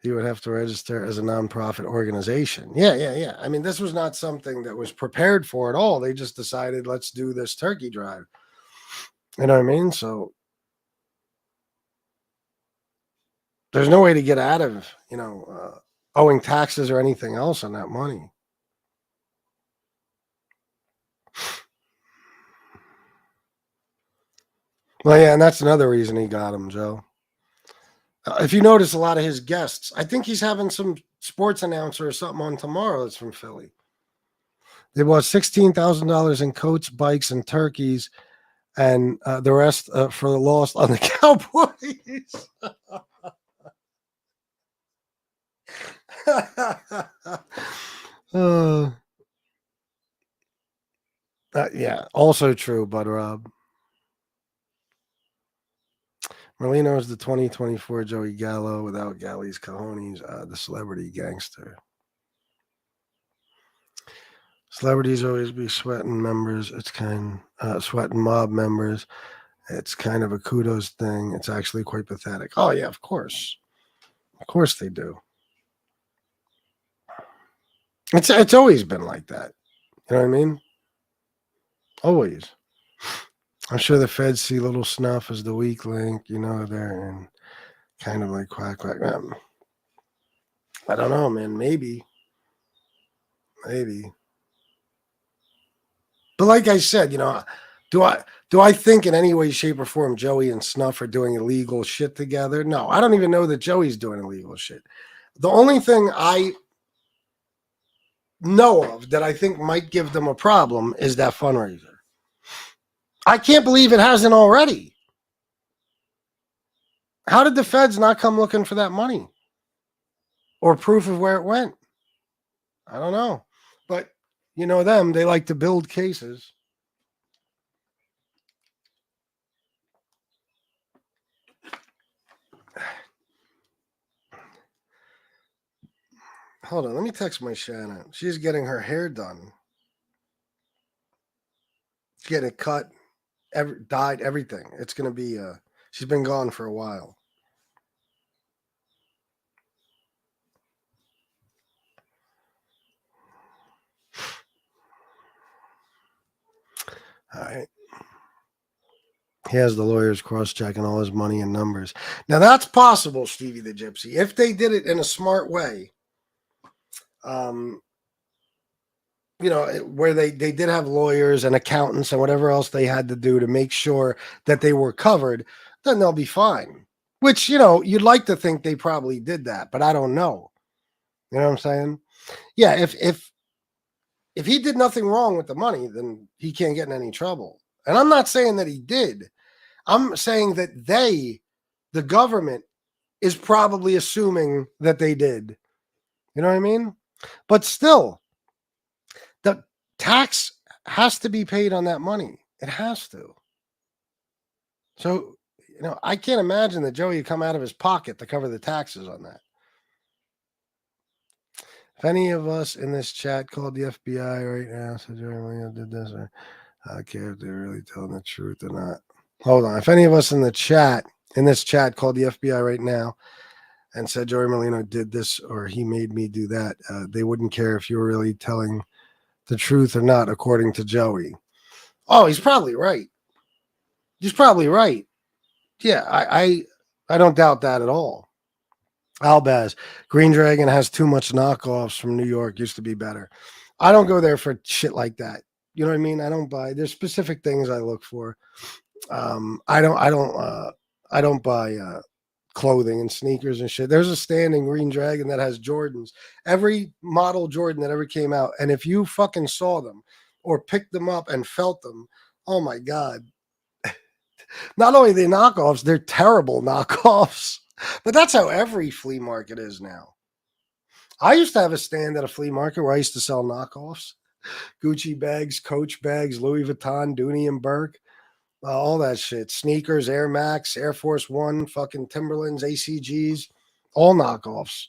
You would have to register as a nonprofit organization. Yeah. I mean, this was not something that was prepared for at all. They just decided, let's do this turkey drive. You know what I mean? So there's no way to get out of, owing taxes or anything else on that money. Well, yeah, and that's another reason he got him, Joe. If you notice, a lot of his guests, I think he's having some sports announcer or something on tomorrow that's from Philly. They bought $16,000 in coats, bikes, and turkeys, and the rest for the loss on the Cowboys. Yeah, also true, Bud Rob. Merlino is the 2024 Joey Gallo without Gally's cojones, the celebrity gangster. Celebrities always be sweating members. It's sweating mob members. It's kind of a kudos thing. It's actually quite pathetic. Oh yeah, of course they do. It's always been like that. You know what I mean? Always. I'm sure the feds see Little Snuff as the weak link, there and kind of like quack. I don't know, man. Maybe. But like I said, do I think in any way, shape, or form Joey and Snuff are doing illegal shit together? No, I don't even know that Joey's doing illegal shit. The only thing I know of that I think might give them a problem is that fundraiser. I can't believe it hasn't already. How did the feds not come looking for that money? Or proof of where it went? I don't know. But them, they like to build cases. hold on. Let me text my Shannon. She's getting her hair done. Getting it cut, dyed, everything. It's going to be, she's been gone for a while. All right. He has the lawyers cross-checking all his money and numbers. Now, that's possible, Stevie the Gypsy. If they did it in a smart way, where they did have lawyers and accountants and whatever else they had to do to make sure that they were covered, then they'll be fine. Which, you'd like to think they probably did that, but I don't know. You know what I'm saying? Yeah, if he did nothing wrong with the money, then he can't get in any trouble. And I'm not saying that he did. I'm saying that the government, is probably assuming that they did. You know what I mean? But still, the tax has to be paid on that money. It has to. So, I can't imagine that Joey would come out of his pocket to cover the taxes on that. If any of us in this chat called the FBI right now, said Joey did this, or I don't care if they're really telling the truth or not. Hold on. If any of us in this chat called the FBI right now and said Joey Molino did this or he made me do that, they wouldn't care if you were really telling the truth or not, according to Joey. Oh, he's probably right. He's probably right. Yeah, I don't doubt that at all. Albaz, Green Dragon has too much knockoffs from New York. Used to be better. I don't go there for shit like that. You know what I mean? I don't buy. There's specific things I look for. I don't buy clothing and sneakers and shit. There's a standing Green Dragon that has Jordans. Every model Jordan that ever came out, and if you fucking saw them or picked them up and felt them, oh my God. Not only are they knockoffs, they're terrible knockoffs. But that's how every flea market is now. I used to have a stand at a flea market where I used to sell knockoffs. Gucci bags, Coach bags, Louis Vuitton, Dooney and Burke, all that shit. Sneakers, Air Max, Air Force One, fucking Timberlands, ACGs, all knockoffs.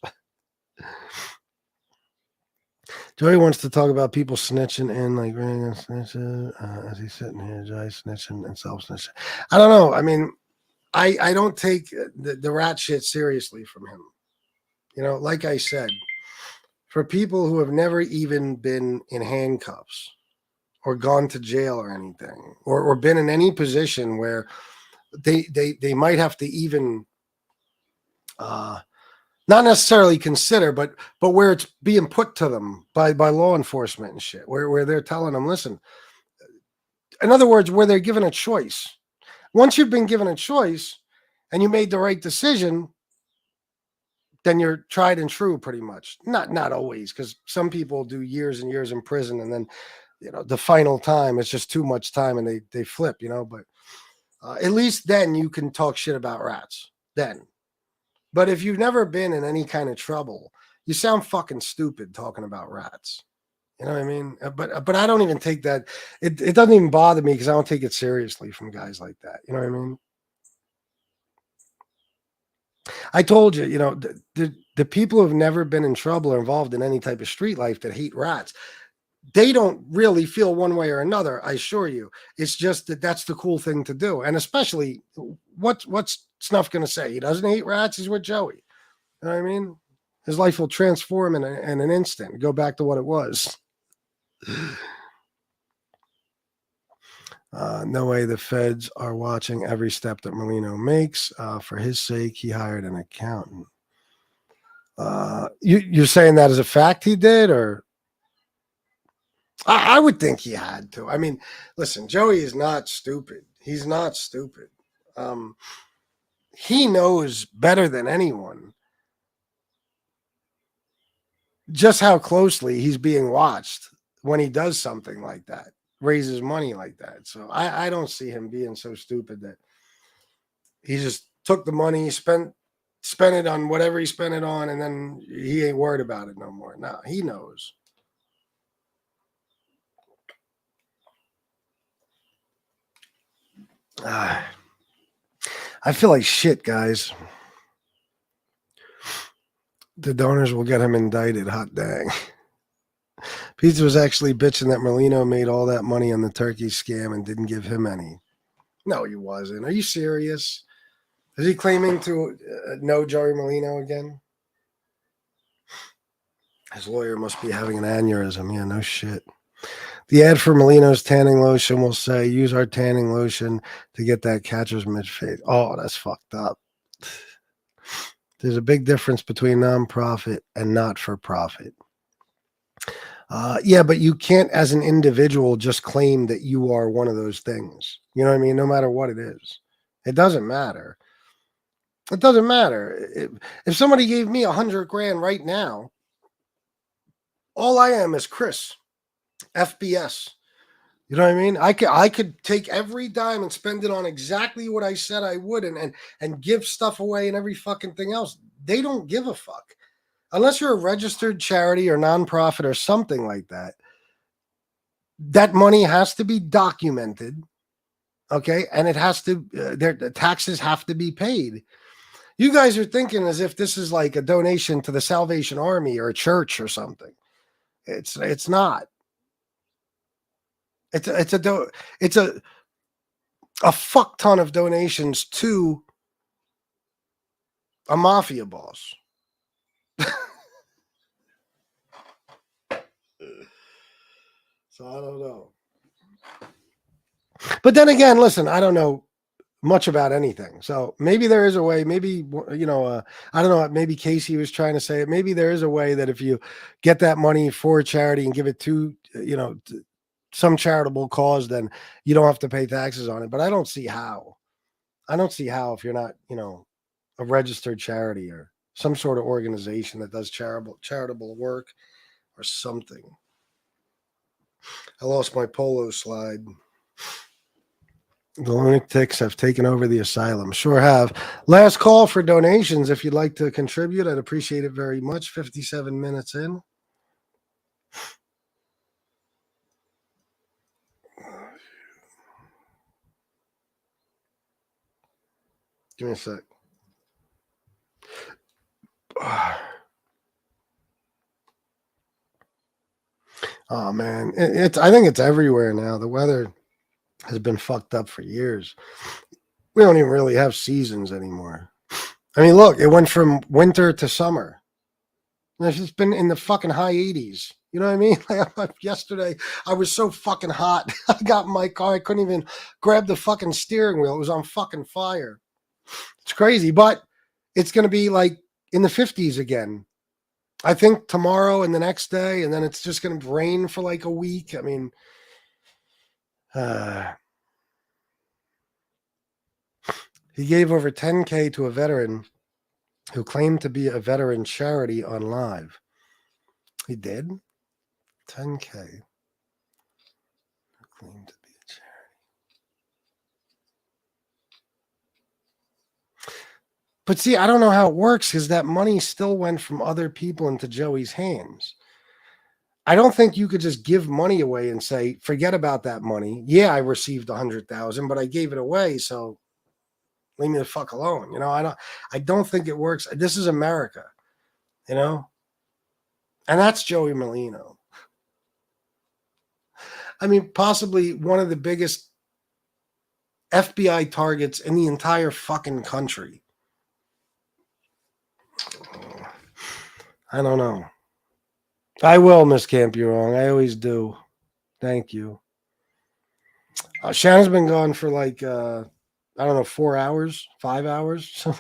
Joey wants to talk about people snitching and like snitching as he's sitting here, Joey snitching and self-snitching. I don't know. I mean, I don't take the rat shit seriously from him. Like I said, for people who have never even been in handcuffs or gone to jail or anything, or been in any position where they might have to even not necessarily consider, but where it's being put to them by law enforcement and shit, where they're telling them, listen, in other words, where they're given a choice. Once you've been given a choice and you made the right decision, then you're tried and true pretty much. Not always, because some people do years and years in prison and then, the final time, it's just too much time and they flip, but at least then you can talk shit about rats then. But if you've never been in any kind of trouble, you sound fucking stupid talking about rats. You know what I mean? But I don't even take that. It doesn't even bother me because I don't take it seriously from guys like that. You know what I mean? I told you, the people who have never been in trouble or involved in any type of street life that hate rats, they don't really feel one way or another, I assure you. It's just that's the cool thing to do. And especially, what's Snuff going to say? He doesn't hate rats. He's with Joey. You know what I mean? His life will transform in an instant. Go back to what it was. No way the feds are watching every step that Molino makes. For his sake, he hired an accountant. You're saying that as a fact he did, or? I would think he had to. I mean, listen, Joey is not stupid. He's not stupid. He knows better than anyone just how closely he's being watched when he does something like that, raises money like that. So I don't see him being so stupid that he just took the money, spent it on whatever he spent it on, and then he ain't worried about it no more. No, he knows. I feel like shit, guys. The donors will get him indicted. Hot dang. Pizza was actually bitching that Merlino made all that money on the turkey scam and didn't give him any. No, he wasn't. Are you serious? Is he claiming to know Joey Merlino again? His lawyer must be having an aneurysm. Yeah, no shit. The ad for Molino's tanning lotion will say, use our tanning lotion to get that catcher's mitt fade. Oh, that's fucked up. There's a big difference between nonprofit and not-for-profit. Yeah, but you can't, as an individual, just claim that you are one of those things. You know what I mean? No matter what it is. It doesn't matter. It doesn't matter. If somebody gave me $100,000 right now, all I am is Chris, FBS. You know what I mean? I could take every dime and spend it on exactly what I said I would and give stuff away and every fucking thing else. They don't give a fuck. Unless you're a registered charity or nonprofit or something like that. That money has to be documented, okay? And it has to, the taxes have to be paid. You guys are thinking as if this is like a donation to the Salvation Army or a church or something. It's not. It's a fuck ton of donations to a mafia boss. So I don't know. But then again, listen, I don't know much about anything. So maybe there is a way, maybe, you know, I don't know, maybe Casey was trying to say it. Maybe there is a way that if you get that money for a charity and give it to, you know, some charitable cause, then you don't have to pay taxes on it. But I don't see how. I don't see how if you're not, you know, a registered charity or some sort of organization that does charitable work or something. I lost my polo slide. The lunatics have taken over the asylum. Sure have. Last call for donations. If you'd like to contribute, I'd appreciate it very much. 57 minutes in. Give me a sec. Oh, man. I think it's everywhere now. The weather has been fucked up for years. We don't even really have seasons anymore. I mean, look, it went from winter to summer. It's just been in the fucking high 80s. You know what I mean? Like, yesterday, I was so fucking hot. I got in my car. I couldn't even grab the fucking steering wheel. It was on fucking fire. It's crazy, but it's going to be like in the 50s again. I think tomorrow and the next day, and then it's just going to rain for like a week. I mean, he gave over $10,000 to a veteran who claimed to be a veteran charity on live. He did? $10,000. Who claimed to be a charity. But see, I don't know how it works because that money still went from other people into Joey's hands. I don't think you could just give money away and say, forget about that money. Yeah, I received $100,000, but I gave it away, so leave me the fuck alone. You know, I don't think it works. This is America, you know? And that's Joey Merlino. I mean, possibly one of the biggest FBI targets in the entire fucking country. I don't know. I will miscamp you wrong. I always do. Thank you. Shannon's been gone for like, I don't know, 4 hours, 5 hours. So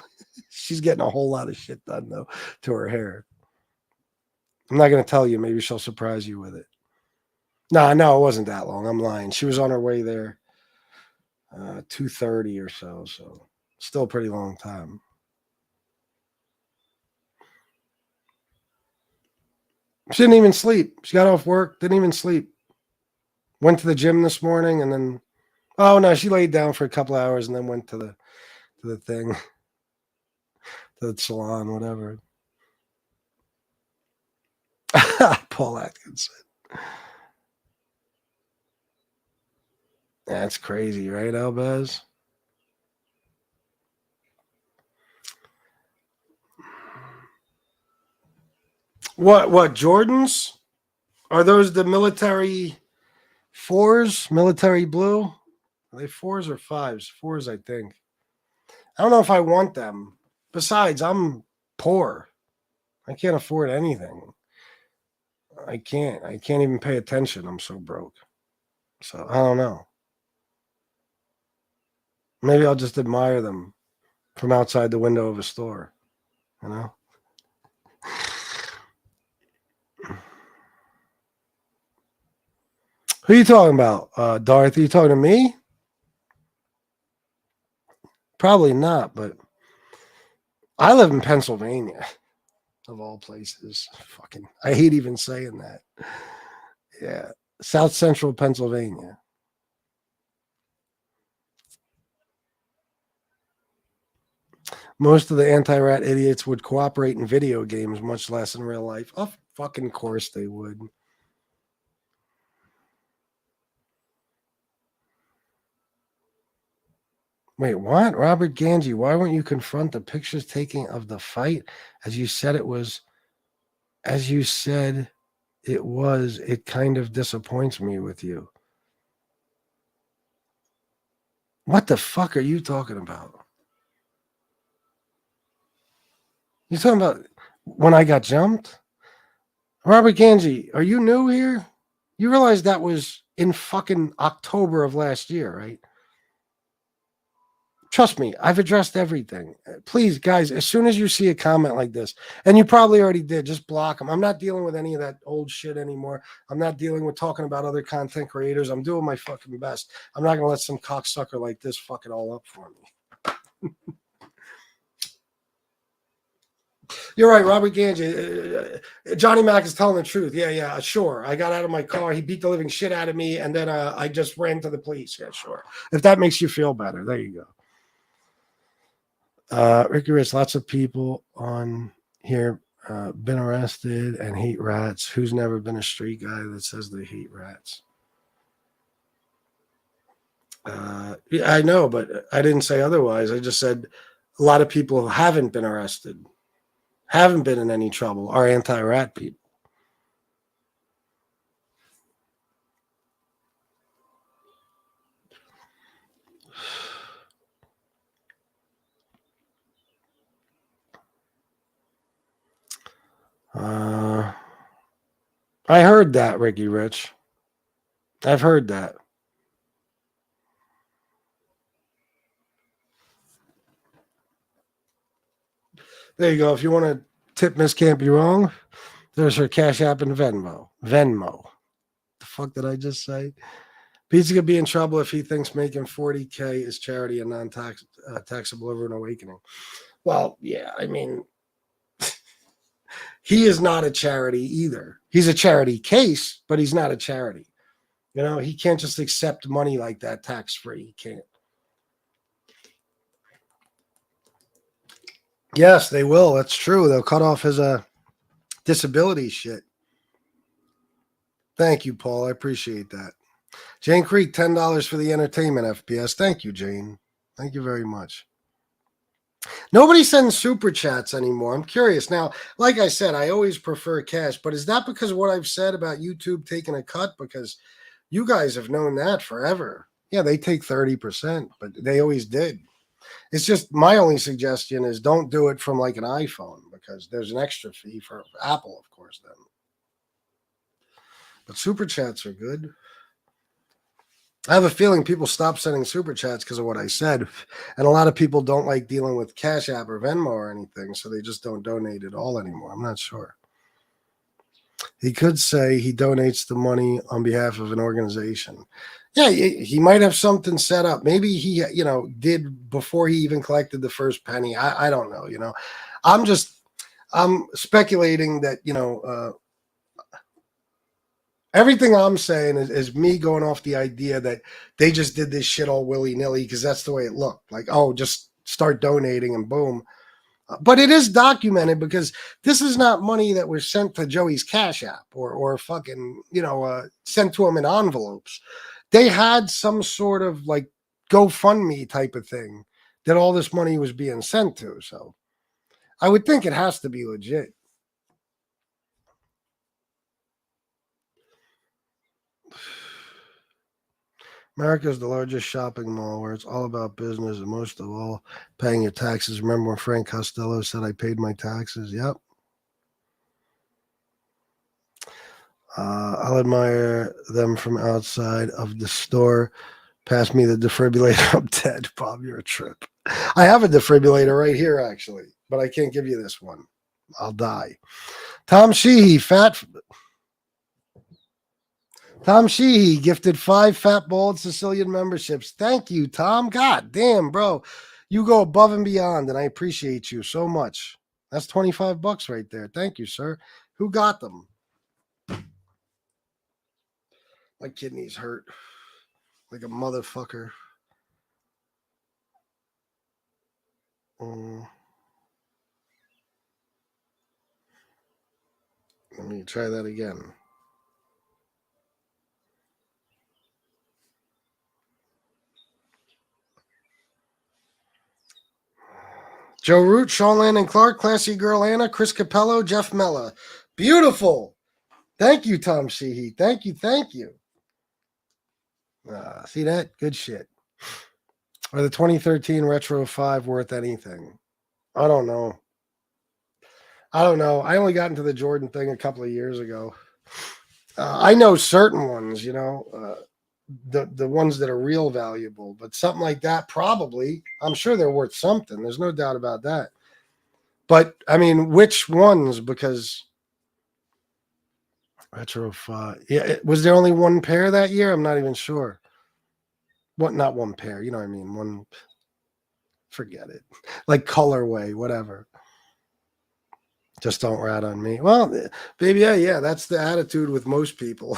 she's getting a whole lot of shit done, though, to her hair. I'm not going to tell you. Maybe she'll surprise you with it. No, it wasn't that long. I'm lying. She was on her way there 2:30 or so. So still a pretty long time. She didn't even sleep. She got off work, didn't even sleep. Went to the gym this morning and then, oh no, she laid down for a couple hours and then went to the thing, to the salon, whatever. Paul Atkinson. That's crazy, right, Albaz? What Jordans? Are those the military 4s? Military blue? Are they 4s or 5s? 4s, I think. I don't know if I want them. Besides, I'm poor. I can't afford anything. I can't even pay attention. I'm so broke. So I don't know. Maybe I'll just admire them from outside the window of a store. You know? Who are you talking about? Dorothy, you talking to me? Probably not, but I live in Pennsylvania, of all places. Fucking, I hate even saying that. Yeah, South Central Pennsylvania. Most of the anti-rat idiots would cooperate in video games, much less in real life. Of fucking course they would. Wait, what? Robert Ganji, why won't you confront the pictures taking of the fight? As you said it was, it kind of disappoints me with you. What the fuck are you talking about? You talking about when I got jumped? Robert Ganji, are you new here? You realize that was in fucking October of last year, right? Trust me, I've addressed everything. Please, guys, as soon as you see a comment like this, and you probably already did, just block them. I'm not dealing with any of that old shit anymore. I'm not dealing with talking about other content creators. I'm doing my fucking best. I'm not going to let some cocksucker like this fuck it all up for me. You're right, Robert Ganji. Johnny Mac is telling the truth. Yeah, sure. I got out of my car. He beat the living shit out of me, and then I just ran to the police. Yeah, sure. If that makes you feel better, there you go. Ricky Rich, lots of people on here been arrested and hate rats. Who's never been a street guy that says they hate rats? Yeah, I know, but I didn't say otherwise. I just said a lot of people who haven't been arrested, haven't been in any trouble, are anti-rat people. I heard that, Ricky Rich. I've heard that. There you go. If you want to tip Miss Can't Be Wrong, there's her Cash App and Venmo. The fuck did I just say? Pizza could be in trouble if he thinks making $40K is charity and non-taxable over an awakening. Well, yeah, I mean, he is not a charity either. He's a charity case, but he's not a charity. You know, he can't just accept money like that tax-free. He can't. Yes, they will. That's true. They'll cut off his disability shit. Thank you, Paul. I appreciate that. Jane Creek, $10 for the entertainment FPS. Thank you, Jane. Thank you very much. Nobody sends super chats anymore. I'm curious. Now, like I said, I always prefer cash, but is that because of what I've said about YouTube taking a cut? Because you guys have known that forever. Yeah, they take 30%, but they always did. It's just my only suggestion is don't do it from like an iPhone because there's an extra fee for Apple, of course, then. But super chats are good. I have a feeling people stop sending super chats because of what I said. And a lot of people don't like dealing with Cash App or Venmo or anything, so they just don't donate at all anymore. I'm not sure. He could say he donates the money on behalf of an organization. Yeah, he might have something set up. Maybe he, did before he even collected the first penny. I don't know, I'm speculating that, everything I'm saying is me going off the idea that they just did this shit all willy-nilly because that's the way it looked. Like, oh, just start donating and boom. But it is documented because this is not money that was sent to Joey's Cash App or fucking, sent to him in envelopes. They had some sort of like GoFundMe type of thing that all this money was being sent to. So I would think it has to be legit. America is the largest shopping mall where it's all about business and most of all paying your taxes. Remember when Frank Costello said I paid my taxes? Yep. I'll admire them from outside of the store. Pass me the defibrillator. I'm dead. Bob, you're a trip. I have a defibrillator right here, actually, but I can't give you this one. I'll die. Tom Sheehy gifted 5 Fat Bald Sicilian memberships. Thank you, Tom. God damn, bro. You go above and beyond, and I appreciate you so much. That's $25 right there. Thank you, sir. Who got them? My kidneys hurt like a motherfucker. Let me try that again. Joe Root, Sean Landon Clark, Classy Girl Anna, Chris Capello, Jeff Mella. Beautiful. Thank you, Tom Sheehy. Thank you. See that? Good shit. Are the 2013 Retro 5 worth anything? I don't know. I only got into the Jordan thing a couple of years ago. I know certain ones, the ones that are real valuable, but something like that, probably. I'm sure they're worth something. There's no doubt about that. But, I mean, which ones? Because Retro 5. Yeah, was there only one pair that year? I'm not even sure. What? Not one pair. You know what I mean? One. Forget it. Like colorway, whatever. Just don't rat on me. Well, baby, yeah, that's the attitude with most people.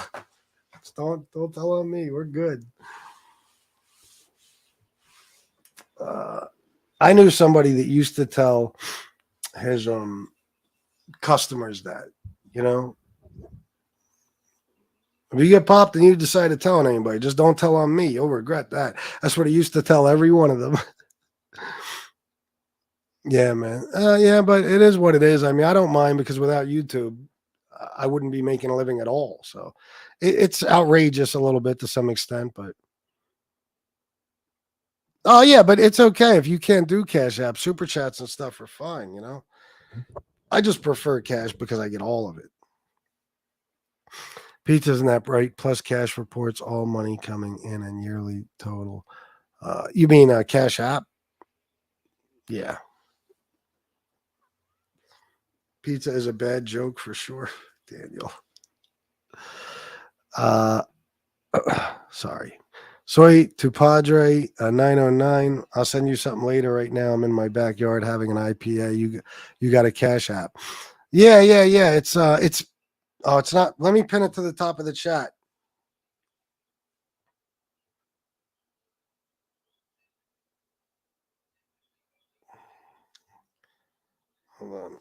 Just don't tell on me. We're good. I knew somebody that used to tell his customers that, if you get popped and you decide to tell on anybody, just don't tell on me. You'll regret that. That's what he used to tell every one of them. Yeah, man. Yeah, but it is what it is. I mean, I don't mind because without YouTube, I wouldn't be making a living at all. So it's outrageous a little bit to some extent, but. Oh, yeah, but it's okay if you can't do Cash App. Super Chats and stuff are fine, I just prefer cash because I get all of it. Pizza isn't that bright. Plus cash reports all money coming in and yearly total. You mean Cash App? Yeah. Pizza is a bad joke for sure, Daniel. Sorry. Soy to Padre 909. I'll send you something later. Right now, I'm in my backyard having an IPA. You got a Cash App? Yeah. It's not. Let me pin it to the top of the chat. Hold on.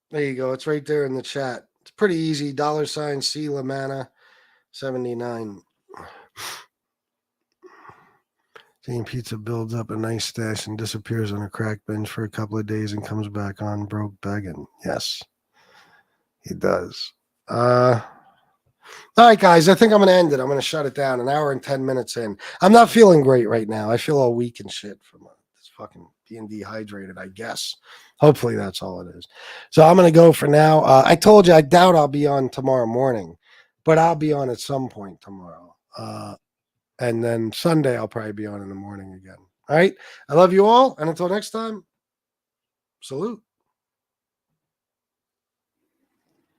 There you go. It's right there in the chat. It's pretty easy. $ C Lamana 79. Jane Pizza builds up a nice stash and disappears on a crack bench for a couple of days and comes back on broke begging. Yes, he does. All right, guys, I think I'm going to end it. I'm going to shut it down. An hour and 10 minutes in. I'm not feeling great right now. I feel all weak and shit from this fucking being dehydrated, I guess. Hopefully that's all it is. So I'm going to go for now. I told you I doubt I'll be on tomorrow morning, but I'll be on at some point tomorrow. And then Sunday, I'll probably be on in the morning again. All right. I love you all. And until next time, salute.